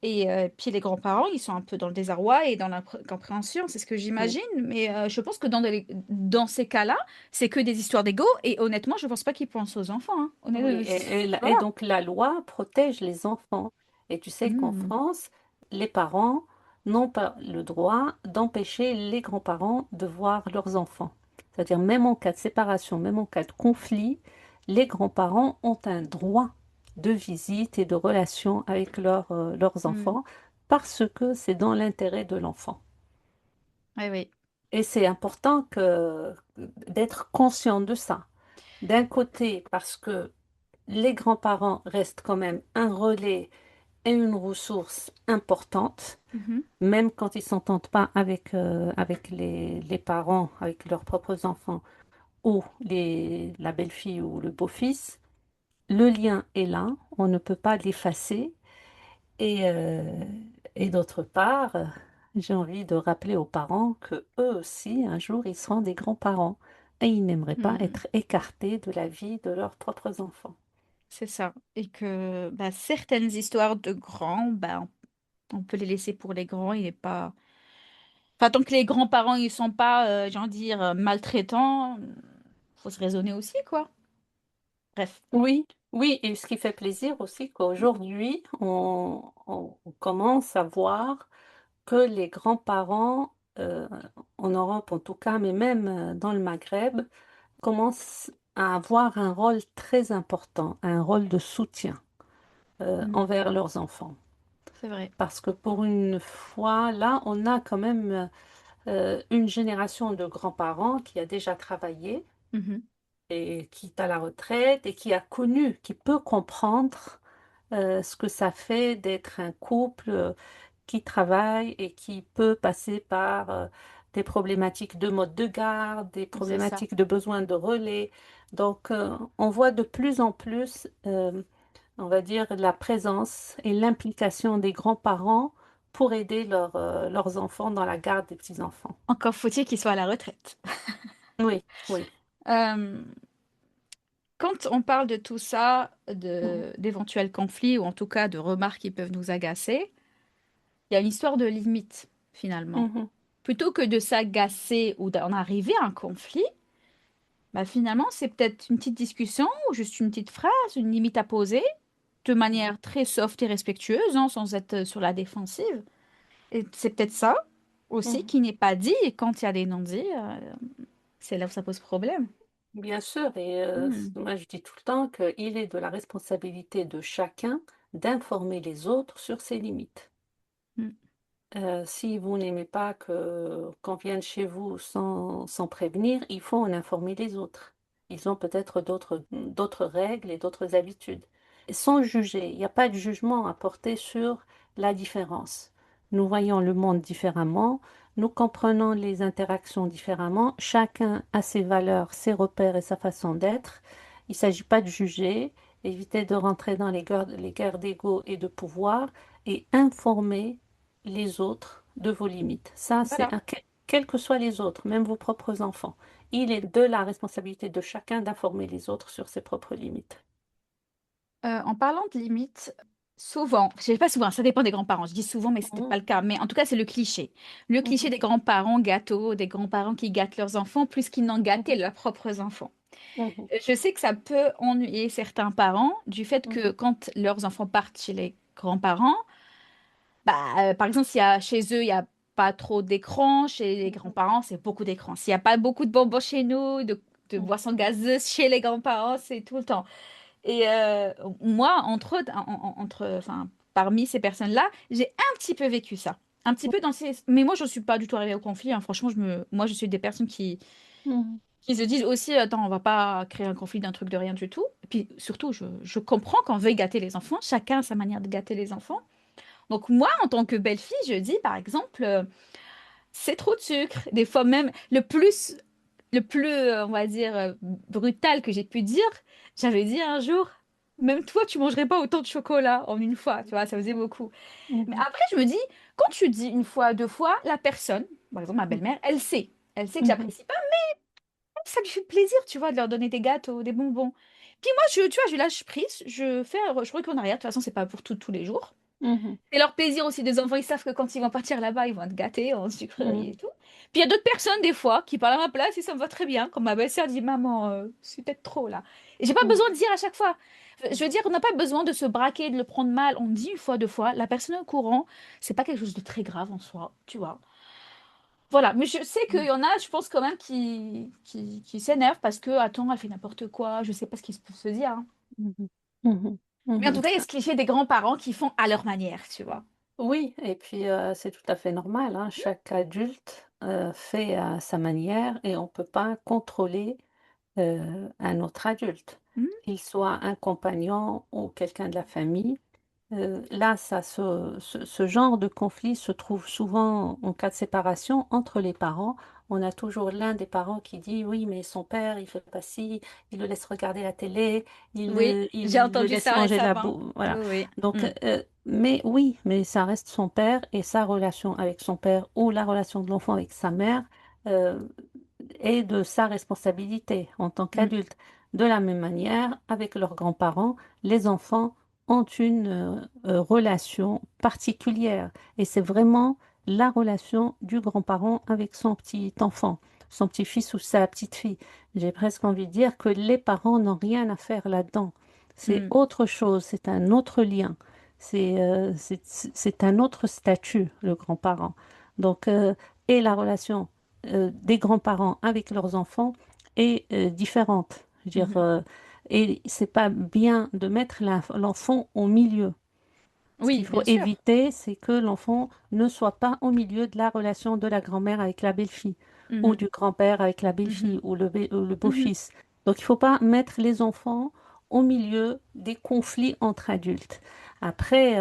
Et puis les grands-parents, ils sont un peu dans le désarroi et dans l'incompréhension, c'est ce que mhm. j'imagine. Mais je pense que dans ces cas-là, c'est que des histoires d'ego. Et honnêtement, je pense pas qu'ils pensent aux enfants, hein. Oui, Honnêtement, et voilà. donc la loi protège les enfants. Et tu sais qu'en Hmm. France, les parents n'ont pas le droit d'empêcher les grands-parents de voir leurs enfants. C'est-à-dire même en cas de séparation, même en cas de conflit, les grands-parents ont un droit de visite et de relation avec leurs Hmm. enfants parce que c'est dans l'intérêt de l'enfant. Oui, oui. Et c'est important d'être conscient de ça. D'un côté, parce que les grands-parents restent quand même un relais et une ressource importante, Mhm. même quand ils ne s'entendent pas avec les parents, avec leurs propres enfants, ou la belle-fille ou le beau-fils. Le lien est là, on ne peut pas l'effacer. Et, euh, et d'autre part, j'ai envie de rappeler aux parents que eux aussi, un jour, ils seront des grands-parents et ils n'aimeraient pas Hmm. être écartés de la vie de leurs propres enfants. C'est ça. Et que bah, certaines histoires de grands, bah, on peut les laisser pour les grands. Il n'est pas. Enfin, tant que les grands-parents, ils sont pas, j'ai envie de dire, maltraitants, faut se raisonner aussi, quoi. Bref. Oui, oui, et ce qui fait plaisir aussi qu'aujourd'hui, on commence à voir que les grands-parents, en Europe en tout cas, mais même dans le Maghreb, commencent à avoir un rôle très important, un rôle de soutien Mm. envers leurs enfants. C'est vrai. Parce que pour une fois, là, on a quand même une génération de grands-parents qui a déjà travaillé Mhm. et qui est à la retraite et qui a connu, qui peut comprendre ce que ça fait d'être un couple qui travaille et qui peut passer par des problématiques de mode de garde, des C'est ça. problématiques de besoin de relais. Donc, on voit de plus en plus, on va dire, la présence et l'implication des grands-parents pour aider leurs enfants dans la garde des petits-enfants. Encore faut-il qu'il soit à la retraite. Oui, oui. Euh, Quand on parle de tout ça, Mhm, d'éventuels conflits ou en tout cas de remarques qui peuvent nous agacer, il y a une histoire de limite finalement. mhm, Plutôt que de s'agacer ou d'en arriver à un conflit, bah finalement c'est peut-être une petite discussion ou juste une petite phrase, une limite à poser de mhm, manière très soft et respectueuse, hein, sans être sur la défensive. Et c'est peut-être ça aussi mhm. qui n'est pas dit et quand il y a des non-dits, c'est là où ça pose problème. Bien sûr, et Hmm. moi je dis tout le temps qu'il est de la responsabilité de chacun d'informer les autres sur ses limites. Hmm. Si vous n'aimez pas qu'on vienne chez vous sans prévenir, il faut en informer les autres. Ils ont peut-être d'autres règles et d'autres habitudes. Et sans juger, il n'y a pas de jugement à porter sur la différence. Nous voyons le monde différemment, nous comprenons les interactions différemment, chacun a ses valeurs, ses repères et sa façon d'être. Il ne s'agit pas de juger, éviter de rentrer dans les guerres d'ego et de pouvoir et informer les autres de vos limites. Ça, Voilà. quels que soient les autres, même vos propres enfants. Il est de la responsabilité de chacun d'informer les autres sur ses propres limites. En parlant de limites, souvent, je sais pas souvent, ça dépend des grands-parents. Je dis souvent, mais c'était Mhm, pas le cas. Mais en tout cas, c'est le cliché. Le cliché mhm, des grands-parents gâteaux, des grands-parents qui gâtent leurs enfants plus qu'ils n'en gâtaient mhm, leurs propres enfants. mhm, Je sais que ça peut ennuyer certains parents du fait mhm, que quand leurs enfants partent chez les grands-parents, bah, par exemple, s'il y a chez eux, il n'y a pas trop d'écran, chez les mhm, grands-parents, c'est beaucoup d'écran. S'il n'y a pas beaucoup de bonbons chez nous, de mhm, boissons gazeuses chez les grands-parents, c'est tout le temps. Et moi, entre autres, enfin, parmi ces personnes-là, j'ai un petit peu vécu ça. Un petit peu dans ces... Mais moi, je ne suis pas du tout arrivée au conflit, hein. Franchement, moi, je suis des personnes mhm, qui se disent aussi, attends, on va pas créer un conflit d'un truc de rien du tout. Et puis, surtout, je comprends qu'on veuille gâter les enfants. Chacun a sa manière de gâter les enfants. Donc, moi, en tant que belle-fille, je dis, par exemple, c'est trop de sucre. Des fois même, le plus, on va dire, brutal que j'ai pu dire, j'avais dit un jour, même toi, tu mangerais pas autant de chocolat en une fois, tu vois, ça faisait beaucoup. Mais mhm, après, je me dis, quand tu dis une fois, deux fois, la personne, par exemple ma mhm, belle-mère, elle sait. Elle sait que mhm, j'apprécie pas, mais ça lui fait plaisir, tu vois, de leur donner des gâteaux, des bonbons. Puis moi, tu vois, je lâche prise, je recule en arrière. De toute façon, c'est pas pour tout, tous les jours. mhm, C'est leur plaisir aussi des enfants. Ils savent que quand ils vont partir là-bas, ils vont être gâtés en sucreries mhm, et tout. Puis il y a d'autres personnes, des fois, qui parlent à ma place et ça me va très bien. Comme ma belle-sœur dit, maman, c'est peut-être trop là. Et j'ai pas mhm, besoin de dire à chaque fois. Je veux dire, on n'a pas besoin de se braquer, de le prendre mal. On dit une fois, deux fois. La personne est au courant. C'est pas quelque chose de très grave en soi, tu vois. Voilà. Mais je sais qu'il mhm, y en a, je pense quand même, qui s'énervent parce que, attends, elle fait n'importe quoi. Je sais pas ce qu'ils peuvent se dire, hein. mhm, mhm, Mais en mhm. tout cas, il y a ce cliché des grands-parents qui font à leur manière, tu vois. Oui, et puis c'est tout à fait normal, hein. Chaque adulte fait à sa manière et on ne peut pas contrôler un autre adulte, Hmm. qu'il soit un compagnon ou quelqu'un de la famille. Là, ce genre de conflit se trouve souvent en cas de séparation entre les parents. On a toujours l'un des parents qui dit oui, mais son père, il fait pas ci, il le laisse regarder la télé, Oui, j'ai il le entendu laisse ça manger de la récemment. boue. Oui, Voilà. oui. Donc, Mm. mais oui, mais ça reste son père et sa relation avec son père ou la relation de l'enfant avec sa mère. euh, et de sa responsabilité en tant Mm. qu'adulte. De la même manière, avec leurs grands-parents, les enfants ont une relation particulière et c'est vraiment la relation du grand-parent avec son petit enfant, son petit-fils ou sa petite-fille. J'ai presque envie de dire que les parents n'ont rien à faire là-dedans. C'est Mm. autre chose, c'est un autre lien, c'est un autre statut, le grand-parent. Donc, et la relation des grands-parents avec leurs enfants est différente. Je veux dire, Mhm. et c'est pas bien de mettre l'enfant au milieu. Ce qu'il Oui, faut bien sûr. éviter, c'est que l'enfant ne soit pas au milieu de la relation de la grand-mère avec la belle-fille, ou Mhm. du grand-père avec la Mhm. belle-fille, ou le Mhm. beau-fils. Donc il ne faut pas mettre les enfants au milieu des conflits entre adultes. Après,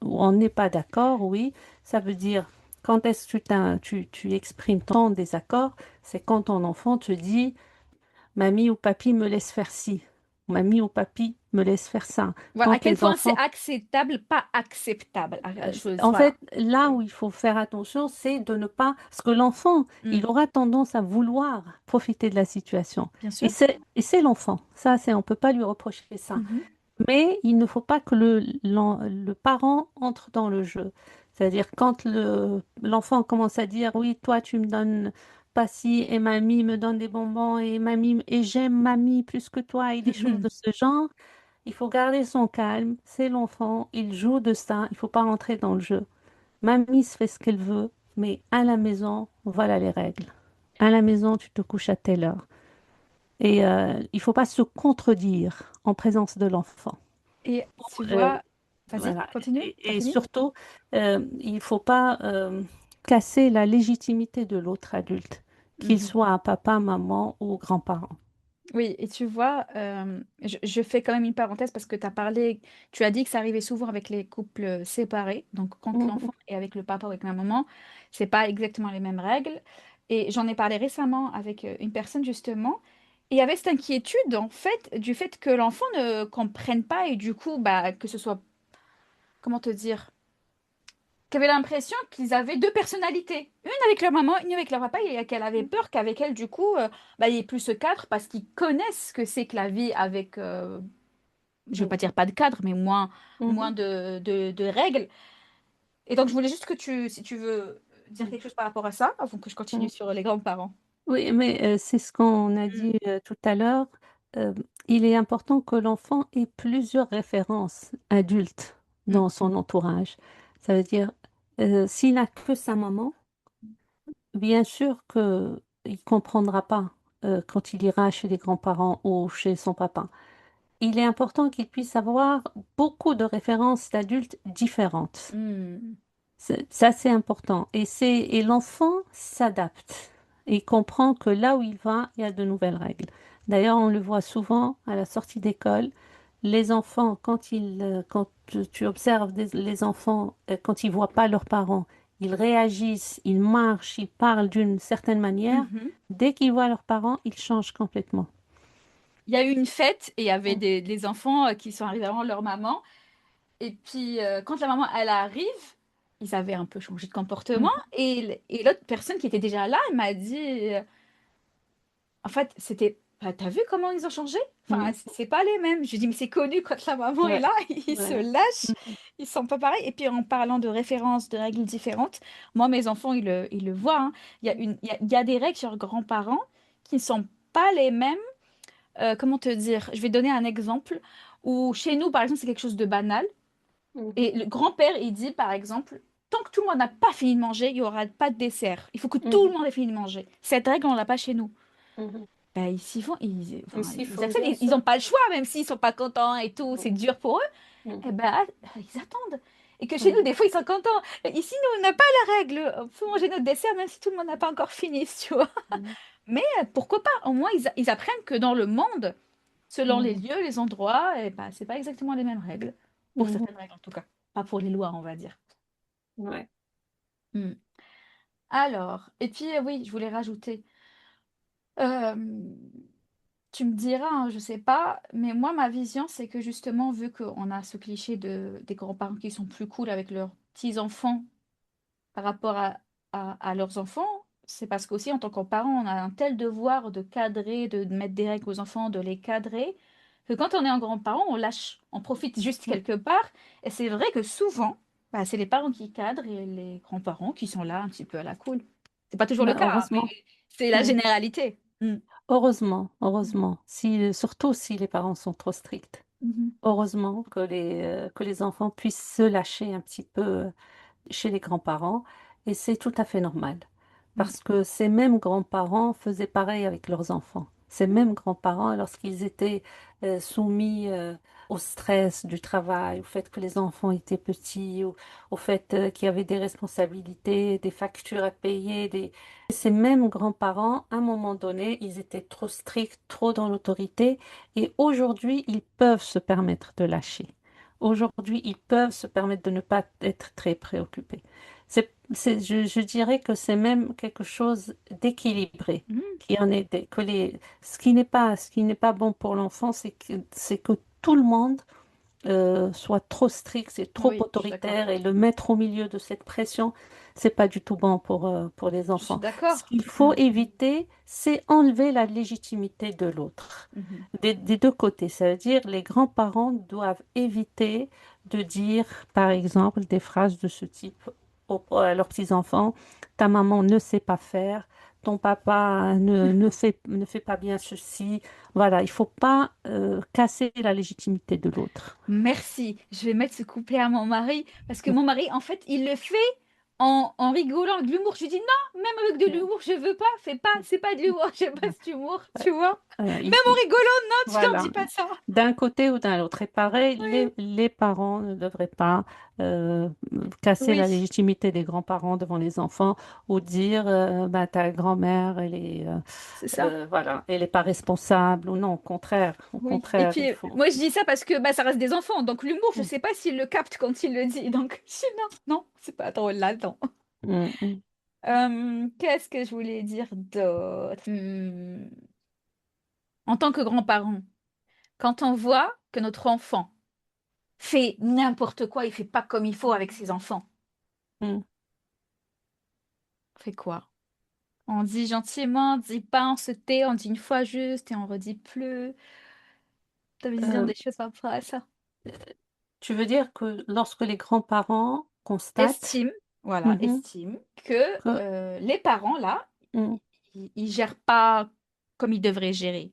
où on n'est pas d'accord, oui, ça veut dire quand est-ce que tu exprimes ton désaccord, c'est quand ton enfant te dit mamie ou papy me laisse faire ci, mamie ou papy me laisse faire ça. Voilà, à Quand quel les point c'est enfants acceptable, pas acceptable, la chose. En Voilà. fait, là Oui. où il faut faire attention, c'est de ne pas... Parce que l'enfant, il Mm. aura tendance à vouloir profiter de la situation. Bien sûr. Et c'est l'enfant. Ça, c'est, on ne peut pas lui reprocher ça. Mhm. Mais il ne faut pas que le parent entre dans le jeu. C'est-à-dire quand l'enfant commence à dire, oui, toi, tu me donnes pas ci, et mamie me donne des bonbons, et mamie, et j'aime mamie plus que toi, et des choses de ce genre, il faut garder son calme. C'est l'enfant, il joue de ça. Il faut pas rentrer dans le jeu. Mamie se fait ce qu'elle veut, mais à la maison, voilà les règles. À la maison, tu te couches à telle heure. Et il faut pas se contredire en présence de l'enfant. Et tu Euh, vois, vas-y, voilà. continue, t'as Et fini? surtout, il faut pas casser la légitimité de l'autre adulte, qu'il Mhm. soit un papa, maman ou grand-parent. Oui, et tu vois, je fais quand même une parenthèse parce que tu as parlé, tu as dit que ça arrivait souvent avec les couples séparés. Donc, quand Mhm, l'enfant est avec le papa ou avec la maman, c'est pas exactement les mêmes règles. Et j'en ai parlé récemment avec une personne justement. Et il y avait cette inquiétude, en fait, du fait que l'enfant ne comprenne pas et du coup, bah, que ce soit, comment te dire, qui avait l'impression qu'ils avaient deux personnalités. Une avec leur maman, une avec leur papa, et qu'elle avait peur qu'avec elle, du coup, bah, il n'y ait plus ce cadre parce qu'ils connaissent ce que c'est que la vie avec, je ne veux pas dire pas de cadre, mais moins mhm, de règles. Et donc, je voulais juste que tu, si tu veux dire quelque chose par rapport à ça, avant que je continue mhm. sur les grands-parents. Oui, mais c'est ce qu'on a Mm, dit tout à l'heure. Euh, il est important que l'enfant ait plusieurs références adultes mm, dans son entourage. Ça veut dire, s'il n'a que sa maman, bien sûr qu'il ne comprendra pas quand il ira chez les grands-parents ou chez son papa. Il est important qu'il puisse avoir beaucoup de références d'adultes différentes. mm, Ça, c'est important. Et l'enfant s'adapte. Il comprend que là où il va, il y a de nouvelles règles. D'ailleurs, on le voit souvent à la sortie d'école. Les enfants, quand tu observes les enfants, quand ils voient pas leurs parents, ils réagissent, ils marchent, ils parlent d'une certaine manière. mhm. Dès qu'ils voient leurs parents, ils changent complètement. Il y a eu une fête et il y avait Mm, des enfants qui sont arrivés avant leur maman. Et puis, quand la maman, elle arrive, ils avaient un peu changé de comportement. mm, Et l'autre personne qui était déjà là, elle m'a dit, en fait, c'était, bah, t'as vu comment ils ont changé? Enfin, mm. c'est pas les mêmes. Je dis, mais c'est connu quand la maman est Ouais, là, ils se ouais. lâchent, Mm, ils sont pas pareils. Et puis, en parlant de références, de règles différentes, moi, mes enfants, ils le voient, hein. Il y a des règles sur grands-parents qui ne sont pas les mêmes. Comment te dire? Je vais donner un exemple où chez nous, par exemple, c'est quelque chose de banal. mm, Et le grand-père, il dit, par exemple, tant que tout le monde n'a pas fini de manger, il n'y aura pas de dessert. Il faut que tout le mm, monde ait fini de manger. Cette règle, on l'a pas chez nous. mm. Ben, ils s'y vont, ils, enfin, Aussi, il ils faut acceptent, bien ils sûr. n'ont pas le choix, même s'ils sont pas contents et tout, c'est Mm, dur pour eux. mm, Eh ben, ils attendent. Et que chez nous, mm, des fois, ils sont contents. Ici, nous, on n'a pas la règle. On peut manger notre dessert, même si tout le monde n'a pas encore fini, tu vois. mm, Mais pourquoi pas? Au moins, ils apprennent que dans le monde, selon les mm, lieux, les endroits, eh ben, c'est pas exactement les mêmes règles. Pour mm. certaines règles, en tout cas. Pas pour les lois, on va dire. Ouais. Hmm. Alors, et puis oui, je voulais rajouter, euh, tu me diras, hein, je sais pas, mais moi ma vision c'est que justement vu qu'on a ce cliché des grands-parents qui sont plus cool avec leurs petits-enfants par rapport à leurs enfants, c'est parce qu'aussi en tant que parents on a un tel devoir de cadrer, de mettre des règles aux enfants, de les cadrer, que quand on est un grand-parent on lâche, on profite juste Mm, quelque part, et c'est vrai que souvent, bah, c'est les parents qui cadrent et les grands-parents qui sont là un petit peu à la cool. C'est pas toujours le bah, cas, hein, mais heureusement. c'est la Mm. généralité. Mm. Heureusement, heureusement. Si, surtout si les parents sont trop stricts. Mhm. Heureusement que les enfants puissent se lâcher un petit peu chez les grands-parents. Et c'est tout à fait normal. Mm. Parce que ces mêmes grands-parents faisaient pareil avec leurs enfants. ces mêmes grands-parents, lorsqu'ils étaient soumis au stress du travail, au fait que les enfants étaient petits, au fait qu'il y avait des responsabilités, des factures à payer, ces mêmes grands-parents, à un moment donné, ils étaient trop stricts, trop dans l'autorité, et aujourd'hui, ils peuvent se permettre de lâcher. Aujourd'hui, ils peuvent se permettre de ne pas être très préoccupés. Je dirais que c'est même quelque chose d'équilibré, Mhm. qui en est, ce qui n'est pas bon pour l'enfant, c'est que tout le monde soit trop strict, c'est trop Oui, je suis d'accord. autoritaire et le mettre au milieu de cette pression, c'est pas du tout bon pour les Je suis enfants. Ce d'accord. qu'il faut éviter, c'est enlever la légitimité de l'autre, Mhm. des deux côtés. Ça veut dire les grands-parents doivent éviter de dire, par exemple, des phrases de ce type à leurs petits-enfants, ta maman ne sait pas faire. Ton papa ne fait pas bien ceci. Voilà, il faut pas casser la légitimité de l'autre. Merci. Je vais mettre ce couplet à mon mari parce que mon mari, en fait, il le fait en rigolant de l'humour. Je lui dis non, même avec de Mm. l'humour, je veux pas. Fais pas, c'est pas de l'humour. J'aime pas cet humour, Ouais. tu vois. Il Même en rigolant, non, tu leur voilà, dis pas ça. d'un côté ou d'un autre. Et pareil, Oui. les parents ne devraient pas euh, casser Oui, la légitimité des grands-parents devant les enfants ou dire bah, ta grand-mère, c'est ça. voilà, elle n'est pas responsable ou non, au Oui. Et contraire, il puis, faut. moi, je dis ça parce que bah, ça reste des enfants. Donc, l'humour, je sais pas s'il le capte quand il le dit. Donc, je dis non, non, c'est pas drôle là, non. Mm, mm, Qu'est-ce que je voulais dire d'autre? En tant que grand-parent, quand on voit que notre enfant fait n'importe quoi, il fait pas comme il faut avec ses enfants, mm. on fait quoi? On dit gentiment, on dit pas, on se tait, on dit une fois juste et on redit plus. T'as vision Euh, des choses par rapport à ça? Tu veux dire que lorsque les grands-parents constatent Estime, voilà, mhm, estime que que, les parents, là, mm, ils gèrent pas comme ils devraient gérer.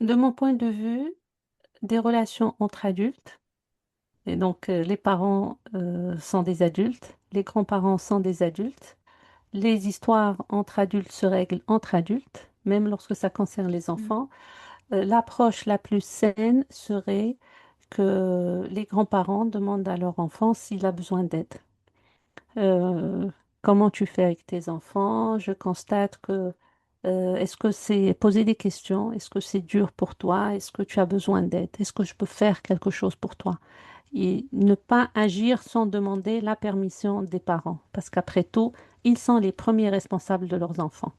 de mon point de vue, des relations entre adultes, et donc les parents sont des adultes, les grands-parents sont des adultes, les histoires entre adultes se règlent entre adultes, même lorsque ça concerne les Mm. enfants. L'approche la plus saine serait que les grands-parents demandent à leur enfant s'il a besoin d'aide. Euh, Comment tu fais avec tes enfants? Je constate que est-ce que c'est poser des questions? Est-ce que c'est dur pour toi? Est-ce que tu as besoin d'aide? Est-ce que je peux faire quelque chose pour toi? Et ne pas agir sans demander la permission des parents, parce qu'après tout, ils sont les premiers responsables de leurs enfants.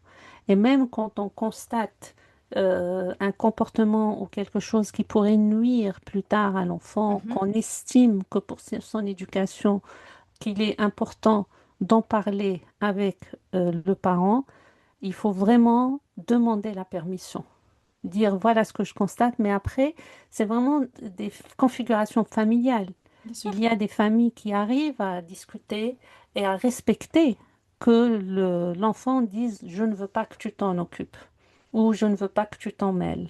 Et même quand on constate un comportement ou quelque chose qui pourrait nuire plus tard à l'enfant, Mhm. qu'on estime que pour son éducation, qu'il est important d'en parler avec le parent, il faut vraiment demander la permission. Dire voilà ce que je constate, mais après, c'est vraiment des configurations familiales. Bien sûr. Il y a des familles qui arrivent à discuter et à respecter que l'enfant dise je ne veux pas que tu t'en occupes ou je ne veux pas que tu t'en mêles.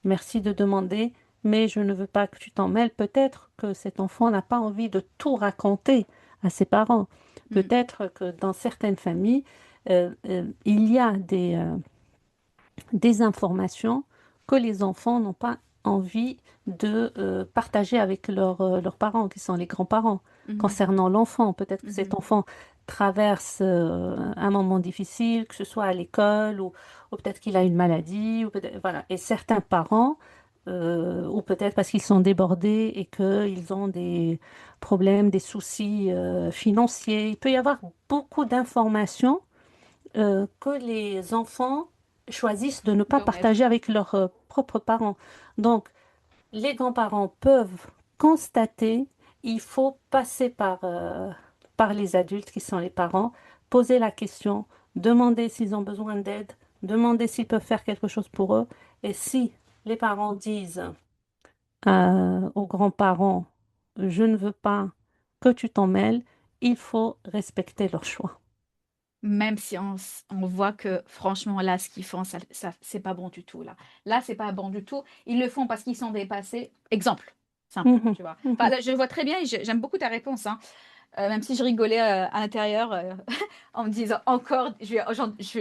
Merci de demander, mais je ne veux pas que tu t'en mêles. Peut-être que cet enfant n'a pas envie de tout raconter à ses parents. Mm. Peut-être que dans certaines familles, il y a des informations que les enfants n'ont pas envie de partager avec leurs parents, qui sont les grands-parents. Mhm. Concernant l'enfant, peut-être que cet Mhm. enfant traverse un moment difficile, que ce soit à l'école ou peut-être qu'il a une maladie, voilà. Et certains parents, ou peut-être parce qu'ils sont débordés et qu'ils ont des problèmes, des soucis financiers, il peut y avoir beaucoup d'informations que les enfants choisissent de ne pas D'omettre. partager avec leurs propres parents. Donc, les grands-parents peuvent constater, il faut passer par les adultes qui sont les parents, poser la question, demander s'ils ont besoin d'aide, demander s'ils peuvent faire quelque chose pour eux. Et si les parents disent aux grands-parents, je ne veux pas que tu t'en mêles, il faut respecter leur choix. Même si on voit que franchement là ce qu'ils font ça c'est pas bon du tout là c'est pas bon du tout, ils le font parce qu'ils sont dépassés, exemple simple, Mhm, tu vois, enfin mhm. là, je vois très bien et j'aime beaucoup ta réponse, hein. même si je rigolais à l'intérieur en me disant encore,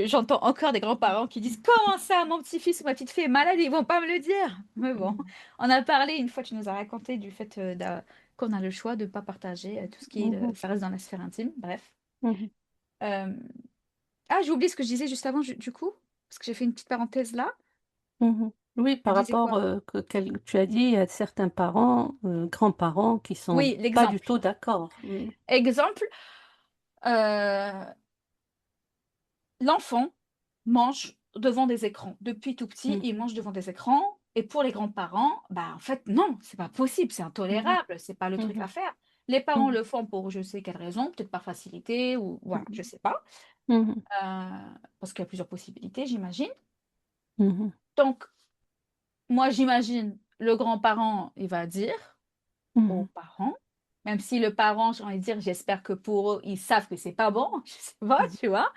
j'entends encore des grands-parents qui disent, comment ça, mon petit-fils ou ma petite fille est malade, ils vont pas me le dire. Mais bon, Mhm. on a parlé une fois, tu nous as raconté du fait qu'on a le choix de ne pas partager tout ce qui est, Mhm. ça reste dans la sphère intime, bref. Mhm. Euh, Ah, j'ai oublié ce que je disais juste avant, du coup, parce que j'ai fait une petite parenthèse là. Mhm. Oui, Tu par disais rapport quoi? tu as dit, il y a certains parents, grands-parents qui sont Oui, pas du l'exemple. tout d'accord. Mhm. Exemple, euh, l'enfant mange devant des écrans. Depuis tout petit, il Mhm. mange devant des écrans. Et pour les grands-parents, bah en fait, non, c'est pas possible, c'est Mhm. intolérable, c'est pas le truc à Mhm. faire. Les parents Mhm. le font pour je sais quelle raison, peut-être par facilité ou voilà, je sais pas. Mhm. Euh, Parce qu'il y a plusieurs possibilités, j'imagine. Mhm. Donc, moi, j'imagine le grand-parent, il va dire aux Mhm. parents, même si le parent, j'ai envie de dire, j'espère que pour eux, ils savent que c'est pas bon, je sais pas, Mhm. tu vois.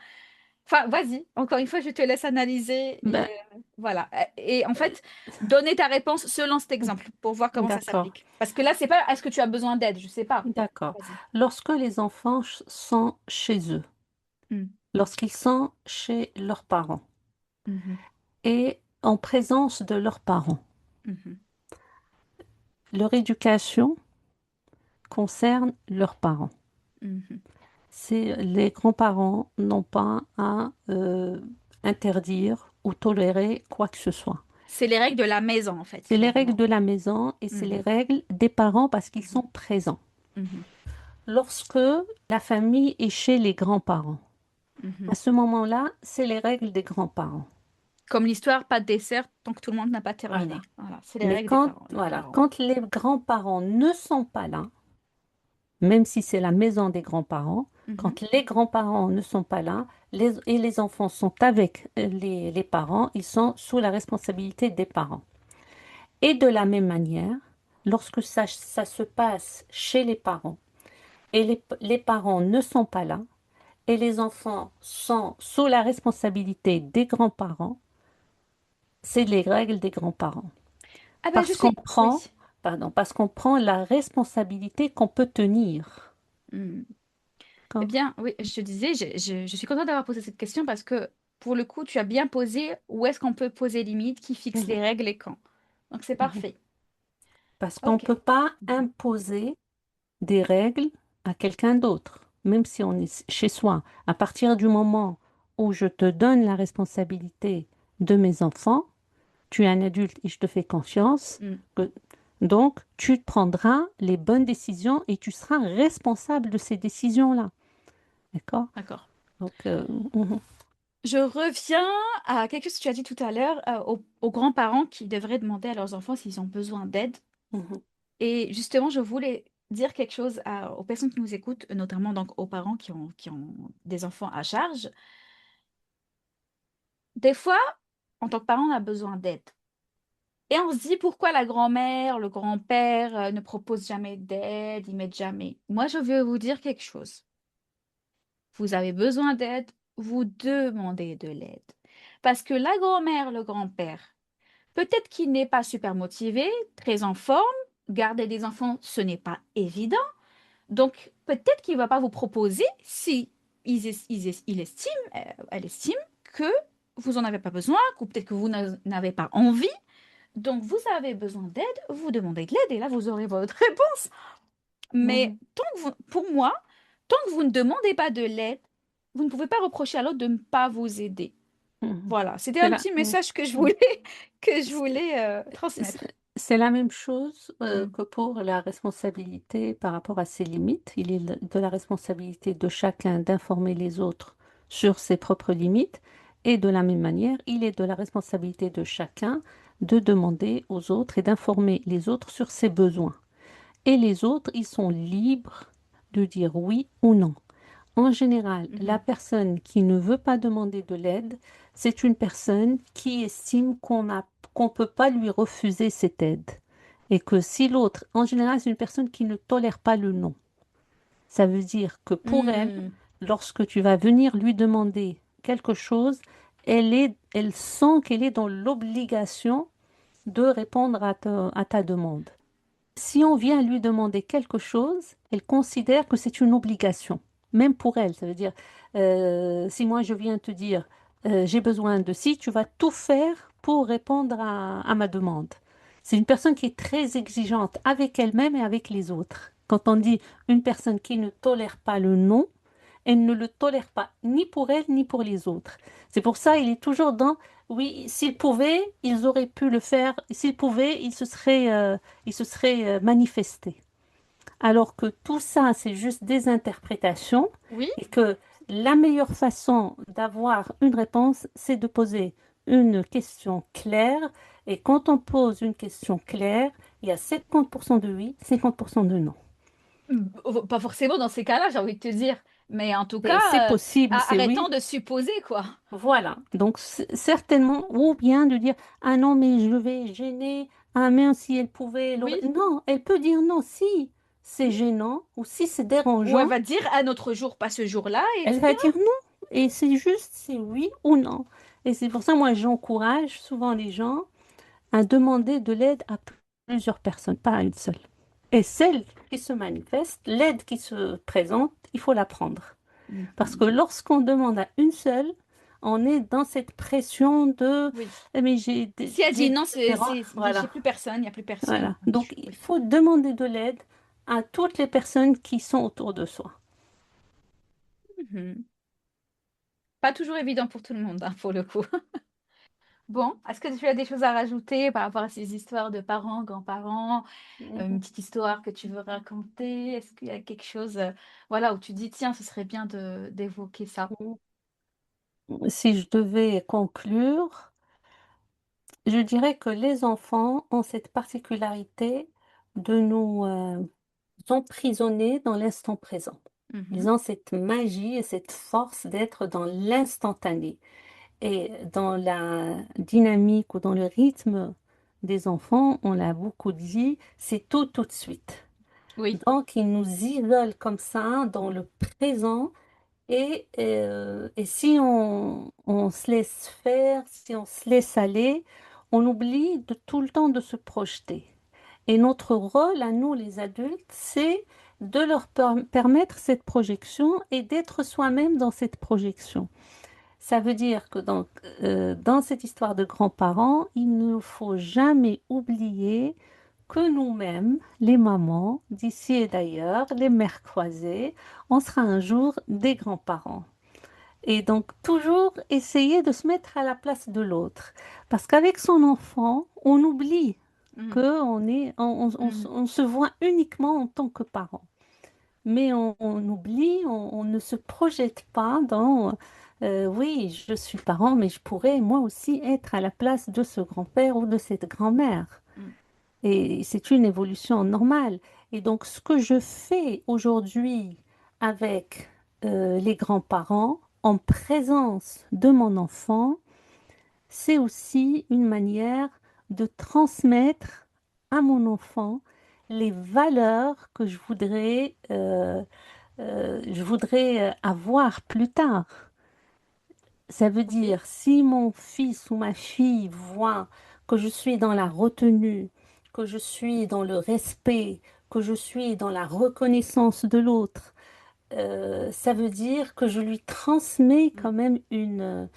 Enfin, vas-y, encore une fois, je te laisse analyser et Ben, voilà. Et en fait, donner ta réponse selon cet exemple pour voir comment ça d'accord, s'applique. Parce que là, c'est pas est-ce que tu as besoin d'aide, je sais pas. d'accord. Vas-y. Lorsque les enfants sont chez eux, Mm, lorsqu'ils sont chez leurs parents mhm, et en présence de leurs parents, mhm, leur éducation concerne leurs parents. mhm. Les grands-parents n'ont pas à interdire ou tolérer quoi que ce soit. C'est les règles de la maison, en fait, C'est les règles finalement. de la maison et c'est les Mhm, règles des parents parce qu'ils mhm, sont présents. mhm, Lorsque la famille est chez les grands-parents, à mhm. ce moment-là, c'est les règles des grands-parents. Comme l'histoire, pas de dessert tant que tout le monde n'a pas terminé. Voilà. Voilà, c'est les Mais règles des quand, parents, des voilà, parents. quand les grands-parents ne sont pas là, même si c'est la maison des grands-parents, Mhm. quand les grands-parents ne sont pas là et les enfants sont avec les parents, ils sont sous la responsabilité des parents. Et de la même manière, lorsque ça se passe chez les parents et les parents ne sont pas là et les enfants sont sous la responsabilité des grands-parents, c'est les règles des grands-parents. Ah ben, je Parce qu'on suis... Oui. prend, pardon, parce qu'on prend la responsabilité qu'on peut tenir. Mm. Eh D'accord. bien, oui, je te disais, je suis contente d'avoir posé cette question parce que pour le coup, tu as bien posé où est-ce qu'on peut poser limite, qui fixe Mhm, les règles et quand. Donc, c'est mhm. parfait. Parce qu'on ne Ok. peut pas Mhm. imposer des règles à quelqu'un d'autre, même si on est chez soi. À partir du moment où je te donne la responsabilité de mes enfants, tu es un adulte et je te fais confiance, Mm. que- donc tu prendras les bonnes décisions et tu seras responsable de ces décisions-là. D'accord? D'accord. Donc, mhm, Je reviens à quelque chose que tu as dit tout à l'heure, aux grands-parents qui devraient demander à leurs enfants s'ils ont besoin d'aide. mhm, Et justement, je voulais dire quelque chose aux personnes qui nous écoutent, notamment donc aux parents qui ont des enfants à charge. Des fois, en tant que parent, on a besoin d'aide. Et on se dit pourquoi la grand-mère, le grand-père ne proposent jamais d'aide, ils mettent jamais. Moi, je veux vous dire quelque chose. Vous avez besoin d'aide, vous demandez de l'aide. Parce que la grand-mère, le grand-père, peut-être qu'il n'est pas super motivé, très en forme, garder des enfants, ce n'est pas évident. Donc, peut-être qu'il ne va pas vous proposer si il estime, elle estime que vous n'en avez pas besoin, ou peut-être que vous n'avez pas envie. Donc, vous avez besoin d'aide, vous demandez de l'aide et là, vous aurez votre réponse. Mais mhm, pour moi, tant que vous ne demandez pas de l'aide, vous ne pouvez pas reprocher à l'autre de ne pas vous aider. mhm. Voilà, c'était C'est un la, petit mhm, message que je mhm. voulais, que je C'est voulais c'est- transmettre. c'est la même chose Mm, que pour la responsabilité par rapport à ses limites. Il est de la responsabilité de chacun d'informer les autres sur ses propres limites. Et de la même manière, il est de la responsabilité de chacun de demander aux autres et d'informer les autres sur ses besoins. Et les autres, ils sont libres de dire oui ou non. En général, la mhm. personne qui ne veut pas demander de l'aide, c'est une personne qui estime qu'on ne peut pas lui refuser cette aide. Et que si l'autre, en général, c'est une personne qui ne tolère pas le non. Ça veut dire que pour elle, Mm, lorsque tu vas venir lui demander quelque chose, elle sent qu'elle est dans l'obligation de répondre à ta demande. Si on vient lui demander quelque chose, elle considère que c'est une obligation, même pour elle. Ça veut dire, si moi je viens te dire, j'ai besoin de ci, tu vas tout faire pour répondre à ma demande. C'est une personne qui est très exigeante avec elle-même et avec les autres. Quand on dit une personne qui ne tolère pas le non, elle ne le tolère pas, ni pour elle, ni pour les autres. C'est pour ça il est toujours dans, oui, s'ils pouvaient, ils auraient pu le faire. S'ils pouvaient, ils se seraient manifestés. Alors que tout ça, c'est juste des interprétations Oui. et que la meilleure façon d'avoir une réponse, c'est de poser une question claire. Et quand on pose une question claire, il y a 50% de oui, 50% de non. Pas forcément dans ces cas-là, j'ai envie de te dire. Mais en tout C'est cas, possible, c'est arrêtons oui. de supposer, quoi. Voilà, donc certainement, ou bien de dire, ah non, mais je vais gêner, ah mince, si elle pouvait, Oui. non, elle peut dire non, si c'est gênant ou si c'est Ou elle dérangeant, va dire un autre jour, pas ce jour-là, et elle va etc. dire non. Et c'est juste, c'est oui ou non. Et c'est pour ça, moi, j'encourage souvent les gens à demander de l'aide à plusieurs personnes, pas à une seule. Et celle qui se manifeste, l'aide qui se présente, il faut la prendre. Parce que Mhm. lorsqu'on demande à une seule, on est dans cette pression de Oui. mais j'ai Si elle dit des non, différents. j'ai Voilà, plus personne, il n'y a plus personne. voilà. Donc il Oui. faut demander de l'aide à toutes les personnes qui sont autour de soi. Mhm. Pas toujours évident pour tout le monde, hein, pour le coup. Bon, est-ce que tu as des choses à rajouter par rapport à ces histoires de parents, grands-parents, une Mhm. petite histoire que tu veux raconter? Est-ce qu'il y a quelque chose, voilà, où tu dis, tiens, ce serait bien de d'évoquer ça? Si je devais conclure, je dirais que les enfants ont cette particularité de nous emprisonner dans l'instant présent. Ils Mhm. ont cette magie et cette force d'être dans l'instantané. Et dans la dynamique ou dans le rythme des enfants, on l'a beaucoup dit, c'est tout tout de suite. Oui. Donc, ils nous isolent comme ça dans le présent et si on se laisse faire, si on se laisse aller, on oublie de tout le temps de se projeter. Et notre rôle à nous, les adultes, c'est de leur permettre cette projection et d'être soi-même dans cette projection. Ça veut dire que dans cette histoire de grands-parents, il ne faut jamais oublier que nous-mêmes, les mamans, d'ici et d'ailleurs, les mères croisées, on sera un jour des grands-parents. Et donc, toujours essayer de se mettre à la place de l'autre. Parce qu'avec son enfant, on oublie Mhm. qu'on Mhm. on se voit uniquement en tant que parent. Mais on oublie, on ne se projette pas dans, oui, je suis parent, mais je pourrais moi aussi être à la place de ce grand-père ou de cette grand-mère. Mhm. Et c'est une évolution normale. Et donc, ce que je fais aujourd'hui avec les grands-parents, en présence de mon enfant, c'est aussi une manière de transmettre à mon enfant les valeurs que je voudrais avoir plus tard. Ça veut Oui. dire, si mon fils ou ma fille voit que je suis dans la retenue, que je suis dans le respect, que je suis dans la reconnaissance de l'autre, ça veut dire que je lui transmets Mhm. quand même une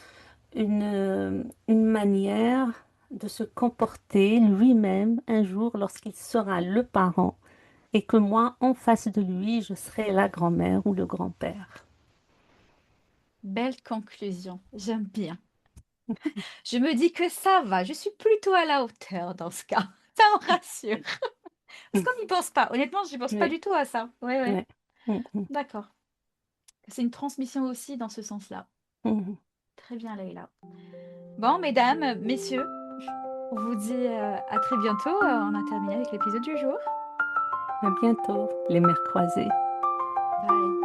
manière de se comporter lui-même un jour lorsqu'il sera le parent et que moi, en face de lui, je serai la grand-mère ou le grand-père. Belle conclusion. J'aime bien. Je me dis que ça va. Je suis plutôt à la hauteur dans ce cas. Ça me rassure. Parce qu'on n'y pense pas. Honnêtement, je n'y pense pas Oui, du tout à ça. Ouais, ouais. oui. Mhm, D'accord. C'est une transmission aussi dans ce sens-là. mhm. Très bien, Leïla. Bon, mesdames, messieurs, on vous dit à très bientôt. On a terminé avec l'épisode du jour. À bientôt, les mers croisées. Bye.